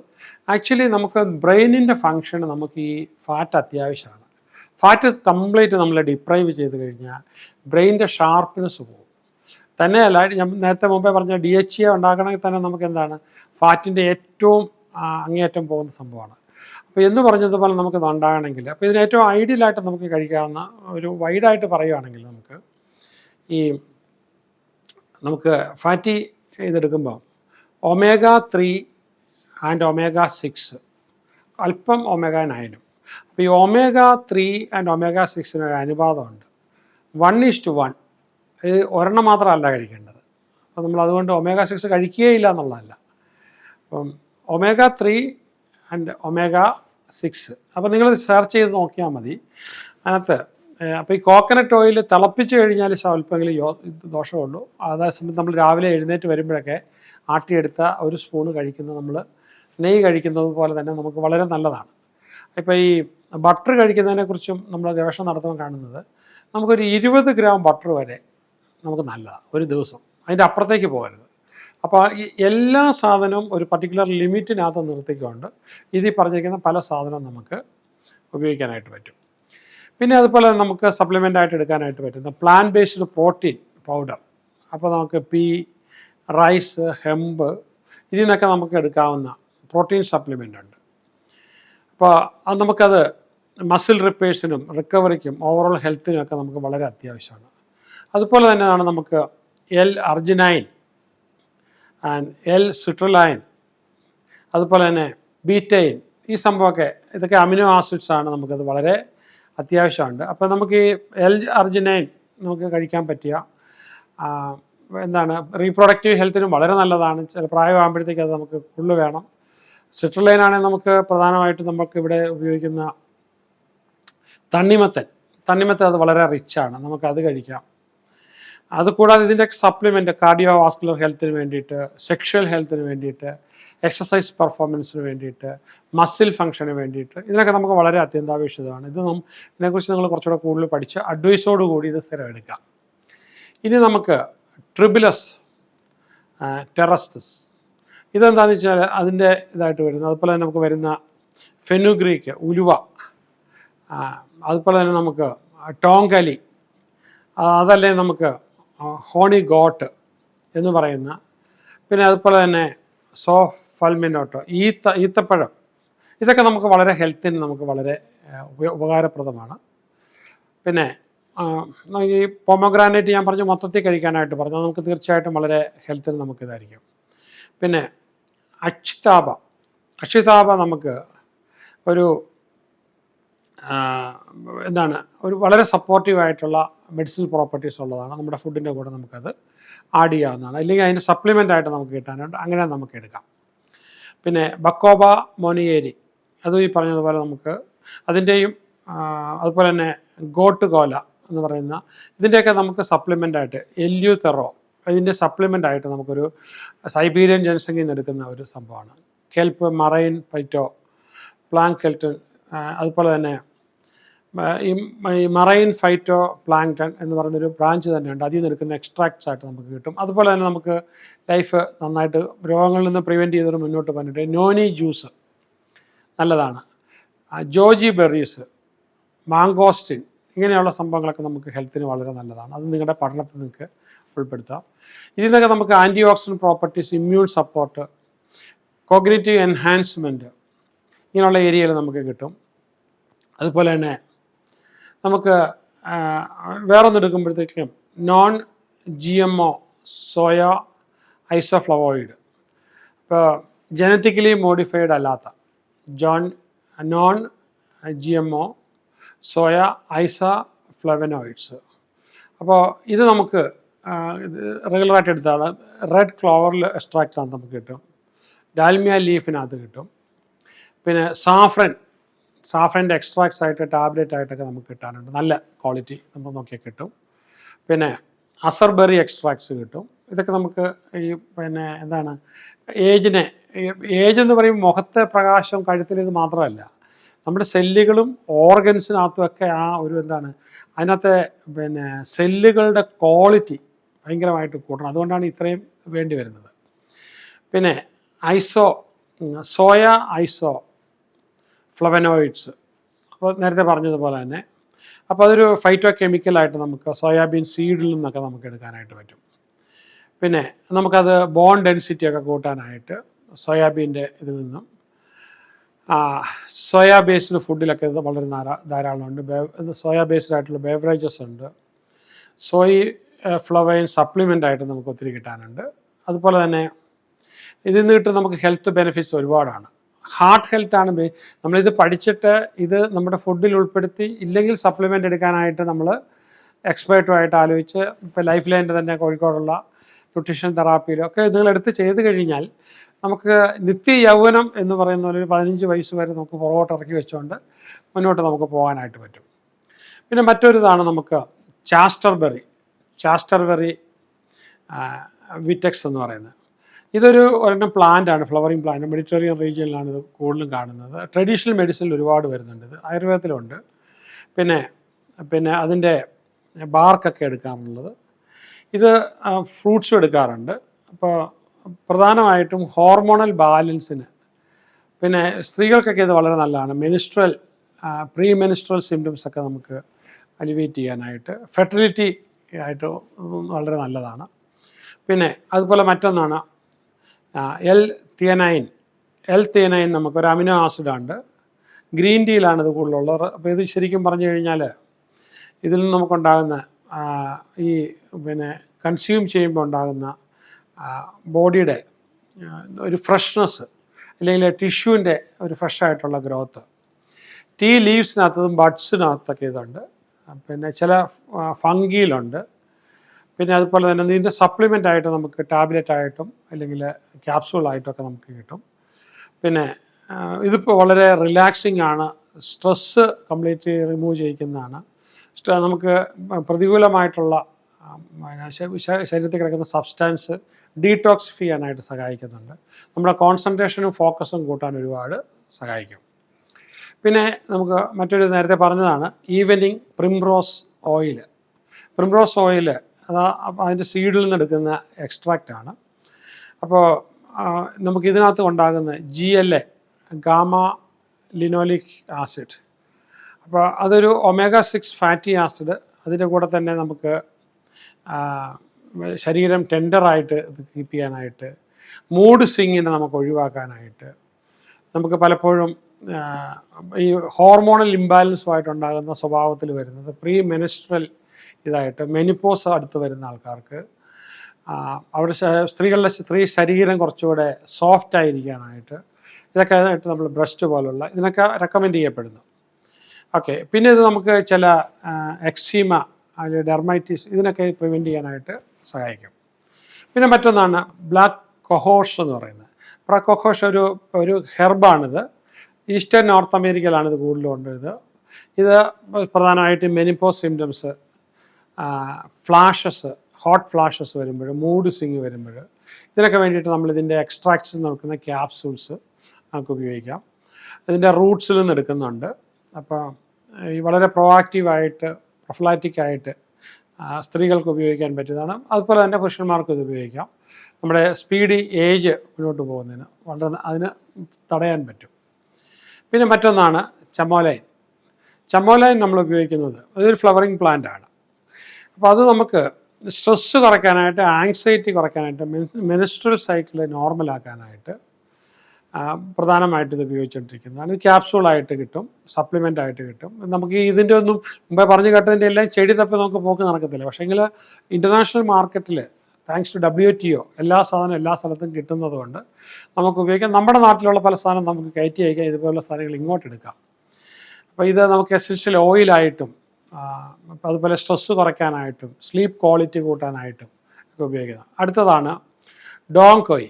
ആക്ച്വലി നമുക്ക് ബ്രെയിനിൻ്റെ ഫങ്ഷന് നമുക്ക് ഈ ഫാറ്റ് അത്യാവശ്യമാണ്. ഫാറ്റ് കംപ്ലീറ്റ് നമ്മൾ ഡിപ്രൈവ് ചെയ്ത് കഴിഞ്ഞാൽ ബ്രെയിനിൻ്റെ ഷാർപ്പ്നെസ് പോകും. തന്നെയല്ല, ഞാൻ നേരത്തെ മുമ്പേ പറഞ്ഞ DHA ഉണ്ടാക്കണമെങ്കിൽ തന്നെ നമുക്ക് എന്താണ് ഫാറ്റിൻ്റെ ഏറ്റവും അങ്ങേയറ്റം പോകുന്ന സംഭവമാണ്. അപ്പോൾ എന്ന് പറഞ്ഞതുപോലെ നമുക്കിത് ഉണ്ടാകണമെങ്കിൽ, അപ്പോൾ ഇതിന് ഏറ്റവും ഐഡിയലായിട്ട് നമുക്ക് കഴിക്കാവുന്ന ഒരു വൈഡായിട്ട് പറയുകയാണെങ്കിൽ നമുക്ക് ഫാറ്റി ഇതെടുക്കുമ്പോൾ omega-3 ആൻഡ് omega-6, അല്പം omega-9. അപ്പോൾ ഈ omega-3 ആൻഡ് omega-6 ഒരു അനുപാതമുണ്ട്, 1:1. ഇത് ഒരെണ്ണം മാത്രമല്ല കഴിക്കേണ്ടത്. അപ്പോൾ നമ്മൾ അതുകൊണ്ട് omega-6 കഴിക്കുകയില്ല എന്നുള്ളതല്ല. അപ്പം omega-3 ആൻഡ് omega-6, അപ്പോൾ നിങ്ങൾ സെർച്ച് ചെയ്ത് നോക്കിയാൽ മതി അതിനകത്ത്. അപ്പോൾ ഈ കോക്കനട്ട് ഓയിൽ തിളപ്പിച്ച് കഴിഞ്ഞാൽ സ്വല്പമെങ്കിലും ദോഷമുള്ളൂ. അതേസമയത്ത് നമ്മൾ രാവിലെ എഴുന്നേറ്റ് വരുമ്പോഴൊക്കെ ആട്ടിയെടുത്ത ഒരു സ്പൂണ് കഴിക്കുന്നത് നമ്മൾ നെയ്യ് കഴിക്കുന്നത് പോലെ തന്നെ നമുക്ക് വളരെ നല്ലതാണ്. ഇപ്പോൾ ഈ ബട്ടർ കഴിക്കുന്നതിനെക്കുറിച്ചും നമ്മൾ ഗവേഷണം നടത്തുമ്പോൾ കാണുന്നത് നമുക്കൊരു 20 ഗ്രാം ബട്ടർ വരെ നമുക്ക് നല്ലതാണ് ഒരു ദിവസം, അതിൻ്റെ അപ്പുറത്തേക്ക് പോകരുത്. അപ്പോൾ ഈ എല്ലാ സാധനവും ഒരു പർട്ടിക്കുലർ ലിമിറ്റിനകത്ത് നിർത്തിക്കൊണ്ട് ഇതിൽ പറഞ്ഞിരിക്കുന്ന പല സാധനവും നമുക്ക് ഉപയോഗിക്കാനായിട്ട് പറ്റും. പിന്നെ അതുപോലെ നമുക്ക് സപ്ലിമെൻ്റായിട്ട് എടുക്കാനായിട്ട് പറ്റുന്ന പ്ലാന്റ് ബേസ്ഡ് പ്രോട്ടീൻ പൗഡർ. അപ്പോൾ നമുക്ക് റൈസ്, ഹെമ്പ്, ഇതിൽ നിന്നൊക്കെ നമുക്ക് എടുക്കാവുന്ന പ്രോട്ടീൻ സപ്ലിമെൻ്റ് ഉണ്ട്. അപ്പോൾ അത് നമുക്കത് മസിൽ റിപ്പയേഴ്സിനും റിക്കവറിക്കും ഓവറോൾ ഹെൽത്തിനൊക്കെ നമുക്ക് വളരെ അത്യാവശ്യമാണ്. അതുപോലെ തന്നെയാണ് നമുക്ക് L-അർജിനൈൻ ആൻഡ് L-സിട്രലൈൻ, അതുപോലെ തന്നെ ബീറ്റൈൻ, ഈ സംഭവമൊക്കെ ഇതൊക്കെ അമിനോ ആസിഡ്സ് ആണ്, നമുക്കത് വളരെ അത്യാവശ്യമുണ്ട്. അപ്പോൾ നമുക്ക് ഈ L-അർജിനൈൻ നമുക്ക് കഴിക്കാൻ പറ്റിയ റീപ്രൊഡക്റ്റീവ് ഹെൽത്തിനും വളരെ നല്ലതാണ്. ചില പ്രായമാകുമ്പോഴത്തേക്ക് അത് നമുക്ക് ഫുള്ള് വേണം. സിട്രലൈൻ ആണെങ്കിൽ നമുക്ക് പ്രധാനമായിട്ടും നമുക്ക് ഇവിടെ ഉപയോഗിക്കുന്ന തണ്ണിമത്തൻ അത് വളരെ റിച്ചാണ്, നമുക്കത് കഴിക്കാം. അതുകൂടാതെ ഇതിൻ്റെ സപ്ലിമെൻ്റ് കാർഡിയോ വാസ്കുലർ ഹെൽത്തിന് വേണ്ടിയിട്ട്, സെക്ഷൽ ഹെൽത്തിന് വേണ്ടിയിട്ട്, എക്സസൈസ് പെർഫോമൻസിന് വേണ്ടിയിട്ട്, മസിൽ ഫങ്ഷന് വേണ്ടിയിട്ട്, ഇതിനൊക്കെ നമുക്ക് വളരെ അത്യന്താപേക്ഷിതമാണ്. ഇതിനെക്കുറിച്ച് നിങ്ങൾ കുറച്ചുകൂടെ കൂടുതൽ പഠിച്ച് അഡ്വൈസോടുകൂടി ഇത് സ്ഥിരം എടുക്കാം. ഇനി നമുക്ക് ട്രിബിലസ് ടെറസ്റ്റിസ്, ഇതെന്താണെന്ന് വെച്ചാൽ അതിൻ്റെ ഇതായിട്ട് വരുന്നത്. അതുപോലെ തന്നെ നമുക്ക് വരുന്ന ഫെനുഗ്രീക്ക്, ഉലുവ, അതുപോലെ തന്നെ നമുക്ക് ടോങ്കലി, അതല്ലേ നമുക്ക് ഹോണി ഗോട്ട് എന്ന് പറയുന്ന, പിന്നെ അതുപോലെ തന്നെ സോഫൽമിനോട്ടോ, ഈത്തപ്പഴം, ഇതൊക്കെ നമുക്ക് വളരെ ഹെൽത്തിന് നമുക്ക് വളരെ ഉപകാരപ്രദമാണ്. പിന്നെ ഈ പൊമഗ്രാനൈറ്റ് ഞാൻ പറഞ്ഞു മൊത്തത്തിൽ കഴിക്കാനായിട്ട് പറഞ്ഞു, നമുക്ക് തീർച്ചയായിട്ടും വളരെ ഹെൽത്തിന് നമുക്കിതായിരിക്കും. പിന്നെ അക്ഷിതാപ നമുക്ക് ഒരു ഒരു വളരെ സപ്പോർട്ടീവായിട്ടുള്ള മെഡിസിനൽ പ്രോപ്പർട്ടീസ് ഉള്ളതാണ്. നമ്മുടെ ഫുഡിൻ്റെ കൂടെ നമുക്കത് ആഡ് ചെയ്യാവുന്നതാണ്, അല്ലെങ്കിൽ അതിൻ്റെ സപ്ലിമെൻ്റായിട്ട് നമുക്ക് കിട്ടാനായിട്ട് അങ്ങനെ നമുക്ക് എടുക്കാം. പിന്നെ ബക്കോബ മോണിയേരി, അതും ഈ പറഞ്ഞതുപോലെ നമുക്ക് അതിൻ്റെയും, അതുപോലെ തന്നെ ഗോട്ട് കോല എന്ന് പറയുന്ന ഇതിൻ്റെയൊക്കെ നമുക്ക് സപ്ലിമെൻ്റായിട്ട് എല്യൂതെറോ, ഇതിൻ്റെ സപ്ലിമെൻ്റായിട്ട് നമുക്കൊരു സൈബീരിയൻ ജനസംഖ്യയിൽ നിന്ന് എടുക്കുന്ന ഒരു സംഭവമാണ്. കെൽപ്പ്, മറൈൻ ഫൈറ്റോ, പ്ലാങ്ക് കെൽറ്റൻ, അതുപോലെ തന്നെ ഈ മറൈൻ ഫൈറ്റോ പ്ലാങ്ക്ടൺ എന്ന് പറയുന്നൊരു ബ്രാഞ്ച് തന്നെയുണ്ട്, അതിൽ നിന്ന് എടുക്കുന്ന എക്സ്ട്രാക്ട്സ് ആയിട്ട് നമുക്ക് കിട്ടും. അതുപോലെ തന്നെ നമുക്ക് ലൈഫ് നന്നായിട്ട് രോഗങ്ങളിൽ നിന്ന് പ്രിവെൻറ്റ് ചെയ്തിട്ട് മുന്നോട്ട് പോകാനായിട്ട് നോനി ജ്യൂസ് നല്ലതാണ്. ജോജി ബെറീസ്, മാങ്കോസ്റ്റിൻ, ഇങ്ങനെയുള്ള സംഭവങ്ങളൊക്കെ നമുക്ക് ഹെൽത്തിന് വളരെ നല്ലതാണ്. അത് നിങ്ങളുടെ പഠനത്തിൽ നിങ്ങൾക്ക് ഉൾപ്പെടുത്താം. ഇതിൽ നിന്നൊക്കെ നമുക്ക് antioxidant properties, immune support, cognitive enhancement, ഇങ്ങനെയുള്ള ഏരിയയിൽ നമുക്ക് കിട്ടും. അതുപോലെ തന്നെ നമുക്ക് വേറൊന്നെടുക്കുമ്പോഴത്തേക്കും നോൺ GMO സോയ ഐസോഫ്ലവോയിഡ്, ഇപ്പോൾ ജനറ്റിക്കലി മോഡിഫൈഡ് അല്ലാത്ത നോൺ GMO സോയ ഐസോഫ്ലവനോയിഡ്സ്. അപ്പോൾ ഇത് നമുക്ക് റെഗുലറായിട്ട് എടുത്താണ്. റെഡ് ക്ലോവറിൽ എക്സ്ട്രാക്റ്റാണ് നമുക്ക് കിട്ടും, ഡാൽമിയ ലീഫിനകത്ത് കിട്ടും. പിന്നെ സാഫ്രൻ്റെ എക്സ്ട്രാക്ട്സ് ആയിട്ട് ടാബ്ലറ്റ് ആയിട്ടൊക്കെ നമുക്ക് കിട്ടാനുണ്ട്, നല്ല ക്വാളിറ്റി നമുക്ക് നോക്കിയാൽ കിട്ടും. പിന്നെ അസർബെറി എക്സ്ട്രാക്ട്സ് കിട്ടും. ഇതൊക്കെ നമുക്ക് ഈ പിന്നെ എന്താണ് ഏജിനെ, ഏജ് എന്ന് പറയുമ്പോൾ മുഖത്തെ പ്രകാശം, കഴുത്തിലിത് മാത്രമല്ല, നമ്മുടെ സെല്ലുകളും ഓർഗൻസിനകത്തുമൊക്കെ ആ ഒരു എന്താണ് അതിനകത്തെ പിന്നെ സെല്ലുകളുടെ ക്വാളിറ്റി ഭയങ്കരമായിട്ട് കൂട്ടണം. അതുകൊണ്ടാണ് ഇത്രയും വേണ്ടി വരുന്നത്. പിന്നെ സോയ ഐസോ ഫ്ലവനോയിഡ്സ്, അപ്പോൾ നേരത്തെ പറഞ്ഞതുപോലെ തന്നെ, അപ്പോൾ അതൊരു ഫൈറ്റോ കെമിക്കലായിട്ട് നമുക്ക് സോയാബീൻ സീഡിൽ നിന്നൊക്കെ നമുക്ക് എടുക്കാനായിട്ട് പറ്റും. പിന്നെ നമുക്കത് ബോൺ ഡെൻസിറ്റി ഒക്കെ കൂട്ടാനായിട്ട് സോയാബീൻ്റെ ഇതിൽ നിന്നും സോയാ ബേസ്ഡ് ഫുഡിലൊക്കെ ഇത് വളരെ ധാരാളമുണ്ട്. സോയാ ബേസ്ഡ് ആയിട്ടുള്ള ബേവറേജസ് ഉണ്ട്. സോയ് ഫ്ലവൈൻ സപ്ലിമെൻ്റ് ആയിട്ട് നമുക്ക് ഒത്തിരി കിട്ടാനുണ്ട്. അതുപോലെ തന്നെ ഇതിൽ നിന്ന് കിട്ടുന്ന നമുക്ക് ഹെൽത്ത് ബെനിഫിറ്റ്സ് ഒരുപാടാണ്. ഹാർട്ട് ഹെൽത്താണ് നമ്മളിത് പഠിച്ചിട്ട് ഇത് നമ്മുടെ ഫുഡിൽ ഉൾപ്പെടുത്തി ഇല്ലെങ്കിൽ സപ്ലിമെൻ്റ് എടുക്കാനായിട്ട് നമ്മൾ എക്സ്പേർട്ടുമായിട്ട് ആലോചിച്ച്, ഇപ്പോൾ ലൈഫ് ലൈൻ്റെ തന്നെ കോഴിക്കോടുള്ള ന്യൂട്രീഷൻ തെറാപ്പിയിലൊക്കെ നിങ്ങളെടുത്ത് ചെയ്ത് കഴിഞ്ഞാൽ നമുക്ക് നിത്യ യൗവനം എന്ന് പറയുന്ന ഒരു 15 വയസ്സ് വരെ നമുക്ക് പുറകോട്ട് ഇറക്കി വെച്ചുകൊണ്ട് മുന്നോട്ട് നമുക്ക് പോകാനായിട്ട് പറ്റും. പിന്നെ മറ്റൊരിതാണ് നമുക്ക് ചാസ്റ്റർബെറി വിറ്റെക്സ് എന്ന് പറയുന്നത്. ഇതൊരു ഒരെണ്ണം പ്ലാന്റാണ്, ഫ്ലവറിങ് പ്ലാന്റ്. മെഡിറ്ററേനിയൻ റീജിയനിലാണ് ഇത് കൂടുതലും കാണുന്നത്. ട്രഡീഷണൽ മെഡിസിനിൽ ഒരുപാട് വരുന്നുണ്ട്. ഇത് ആയുർവേദത്തിലുണ്ട്. പിന്നെ അതിൻ്റെ ബാർക്കൊക്കെ എടുക്കാറുള്ളത്. ഇത് ഫ്രൂട്ട്സും എടുക്കാറുണ്ട്. അപ്പോൾ പ്രധാനമായിട്ടും ഹോർമോണൽ ബാലൻസിന്, പിന്നെ സ്ത്രീകൾക്കൊക്കെ ഇത് വളരെ നല്ലതാണ്. പ്രീ മെനിസ്ട്രൽ സിംറ്റംസ് ഒക്കെ നമുക്ക് അലിവേറ്റ് ചെയ്യാനായിട്ട്, ഫെർട്ടിലിറ്റി ആയിട്ട് വളരെ നല്ലതാണ്. പിന്നെ അതുപോലെ മറ്റൊന്നാണ് എൽ തിയനൈൻ നമുക്കൊരു അമിനോ ആസിഡുണ്ട്. ഗ്രീൻ ടീയിലാണ് ഇത് കൂടുതലുള്ളത്. അപ്പോൾ ഇത് ശരിക്കും പറഞ്ഞു കഴിഞ്ഞാൽ ഇതിൽ നിന്ന് നമുക്കുണ്ടാകുന്ന ഈ പിന്നെ കൺസ്യൂം ചെയ്യുമ്പോൾ ഉണ്ടാകുന്ന ബോഡിയുടെ ഒരു ഫ്രഷ്നെസ്, അല്ലെങ്കിൽ ടിഷ്യൂവിൻ്റെ ഒരു ഫ്രഷായിട്ടുള്ള ഗ്രോത്ത്. ടീ ലീവ്സിനകത്തതും ബഡ്സിനകത്തൊക്കെ ഇതുണ്ട്. പിന്നെ ചില ഫംഗിയിലുണ്ട്. പിന്നെ അതുപോലെ തന്നെ ഇതിൻ്റെ സപ്ലിമെൻ്റ് ആയിട്ട് നമുക്ക് ടാബ്ലറ്റ് ആയിട്ടും അല്ലെങ്കിൽ ക്യാപ്സൂളായിട്ടൊക്കെ നമുക്ക് കിട്ടും. പിന്നെ ഇതിപ്പോൾ വളരെ റിലാക്സിങ് ആണ്. സ്ട്രെസ്സ് കംപ്ലീറ്റ് റിമൂവ് ചെയ്യിക്കുന്നതാണ്. നമുക്ക് പ്രതികൂലമായിട്ടുള്ള ശരീരത്തിൽ കിടക്കുന്ന സബ്സ്റ്റാൻസ് ഡീടോക്സിഫൈ ചെയ്യാനായിട്ട് സഹായിക്കുന്നുണ്ട്. നമ്മുടെ കോൺസെൻട്രേഷനും ഫോക്കസും കൂട്ടാൻ ഒരുപാട് സഹായിക്കും. പിന്നെ നമുക്ക് മറ്റൊരു നേരത്തെ പറഞ്ഞതാണ് evening primrose oil. Primrose oil അതിൻ്റെ സീഡിൽ നിന്ന് എടുക്കുന്ന എക്സ്ട്രാക്റ്റാണ്. അപ്പോൾ നമുക്കിതിനകത്ത് ഉണ്ടാകുന്ന GLA, ഗാമ ലിനോലിക് ആസിഡ്, അപ്പോൾ അതൊരു omega-6 ഫാറ്റി ആസിഡ്. അതിൻ്റെ കൂടെ തന്നെ നമുക്ക് ശരീരം ടെൻഡറായിട്ട് ഇത് കീപ്പ് ചെയ്യാനായിട്ട്, മൂഡ് സ്വിങ്ങിനെ നമുക്ക് ഒഴിവാക്കാനായിട്ട്, നമുക്ക് പലപ്പോഴും ഈ ഹോർമോണൽ ഇംബാലൻസുമായിട്ടുണ്ടാകുന്ന സ്വഭാവത്തിൽ വരുന്നത് പ്രീ മെനിസ്ട്രൽ ഇതായിട്ട് മെനിപ്പോസ് അടുത്ത് വരുന്ന ആൾക്കാർക്ക് അവിടെ സ്ത്രീ ശരീരം കുറച്ചുകൂടെ സോഫ്റ്റ് ആയിരിക്കാനായിട്ട് ഇതൊക്കെ ആയിട്ട് നമ്മൾ ബ്രസ്റ്റ് പോലുള്ള ഇതിനൊക്കെ റെക്കമെൻഡ് ചെയ്യപ്പെടുന്നു. ഓക്കെ. പിന്നെ ഇത് നമുക്ക് ചില എക്സീമ അല്ലെങ്കിൽ ഡെർമൈറ്റിസ് ഇതിനൊക്കെ പ്രിവെൻറ്റ് ചെയ്യാനായിട്ട് സഹായിക്കും. പിന്നെ മറ്റൊന്നാണ് ബ്ലാക്ക് കൊഹോഷ് എന്ന് പറയുന്നത്. ബ്ലാക്ക് കൊഹോഷ് ഒരു ഹെർബാണിത്. ഈസ്റ്റേൺ നോർത്ത് അമേരിക്കയിലാണ് ഇത് കൂടുതലും ഉണ്ട്. ഇത് പ്രധാനമായിട്ടും മെനിപ്പോസ് സിംറ്റംസ്, ഫ്ലാഷസ്, ഹോട്ട് ഫ്ലാഷസ് വരുമ്പോൾ, മൂഡ് സ്വിങ് വരുമ്പോൾ ഇതിനൊക്കെ വേണ്ടിയിട്ട് നമ്മളിതിൻ്റെ എക്സ്ട്രാക്ട്സ് നോക്കുന്ന ക്യാപ്സൂൾസ് നമുക്ക് ഉപയോഗിക്കാം. ഇതിൻ്റെ റൂട്ട്സിൽ നിന്ന് എടുക്കുന്നുണ്ട്. അപ്പോൾ ഈ വളരെ പ്രൊആക്റ്റീവായിട്ട് പ്രൊഫലാറ്റിക്കായിട്ട് സ്ത്രീകൾക്ക് ഉപയോഗിക്കാൻ പറ്റിയതാണ്. അതുപോലെ തന്നെ പുരുഷന്മാർക്കും ഇത് ഉപയോഗിക്കാം. നമ്മുടെ സ്പീഡി ഏജ് മുന്നോട്ട് പോകുന്നതിന് വളരെ അതിന് തടയാൻ പറ്റും. പിന്നെ മറ്റൊന്നാണ് ചമോലൈൻ നമ്മൾ ഉപയോഗിക്കുന്നത്. അതൊരു ഫ്ലവറിങ് പ്ലാന്റ് ആണ്. അപ്പോൾ അത് നമുക്ക് സ്ട്രെസ്സ് കുറയ്ക്കാനായിട്ട്, ആങ്സൈറ്റി കുറയ്ക്കാനായിട്ട്, മെനിസ്ട്രൽ സൈക്കിൾ നോർമലാക്കാനായിട്ട് പ്രധാനമായിട്ട് ഇത് ഉപയോഗിച്ചുകൊണ്ടിരിക്കുന്നതാണ്. ഇത് ക്യാപ്സൂളായിട്ട് കിട്ടും, സപ്ലിമെൻ്റ് ആയിട്ട് കിട്ടും. നമുക്ക് ഇതിൻ്റെ ഒന്നും മുമ്പേ പറഞ്ഞു കേട്ടതിൻ്റെ എല്ലാം ചെടി തപ്പി നമുക്ക് പോക്ക് നടക്കത്തില്ല. പക്ഷേങ്കിൽ ഇൻ്റർനാഷണൽ മാർക്കറ്റിൽ താങ്ക്സ് ടു WTO എല്ലാ സാധനവും എല്ലാ സ്ഥലത്തും കിട്ടുന്നത് കൊണ്ട് നമുക്ക് ഉപയോഗിക്കാം. നമ്മുടെ നാട്ടിലുള്ള പല സാധനം നമുക്ക് കയറ്റി അയക്കാം. ഇതുപോലുള്ള സാധനങ്ങൾ ഇങ്ങോട്ട് എടുക്കാം. അപ്പോൾ ഇത് നമുക്ക് എസെൻഷ്യൽ ഓയിലായിട്ടും അതുപോലെ സ്ട്രെസ്സ് കുറയ്ക്കാനായിട്ടും സ്ലീപ്പ് ക്വാളിറ്റി കൂട്ടാനായിട്ടും ഒക്കെ ഉപയോഗിക്കുന്നത്. അടുത്തതാണ് ഡോങ്കോയി.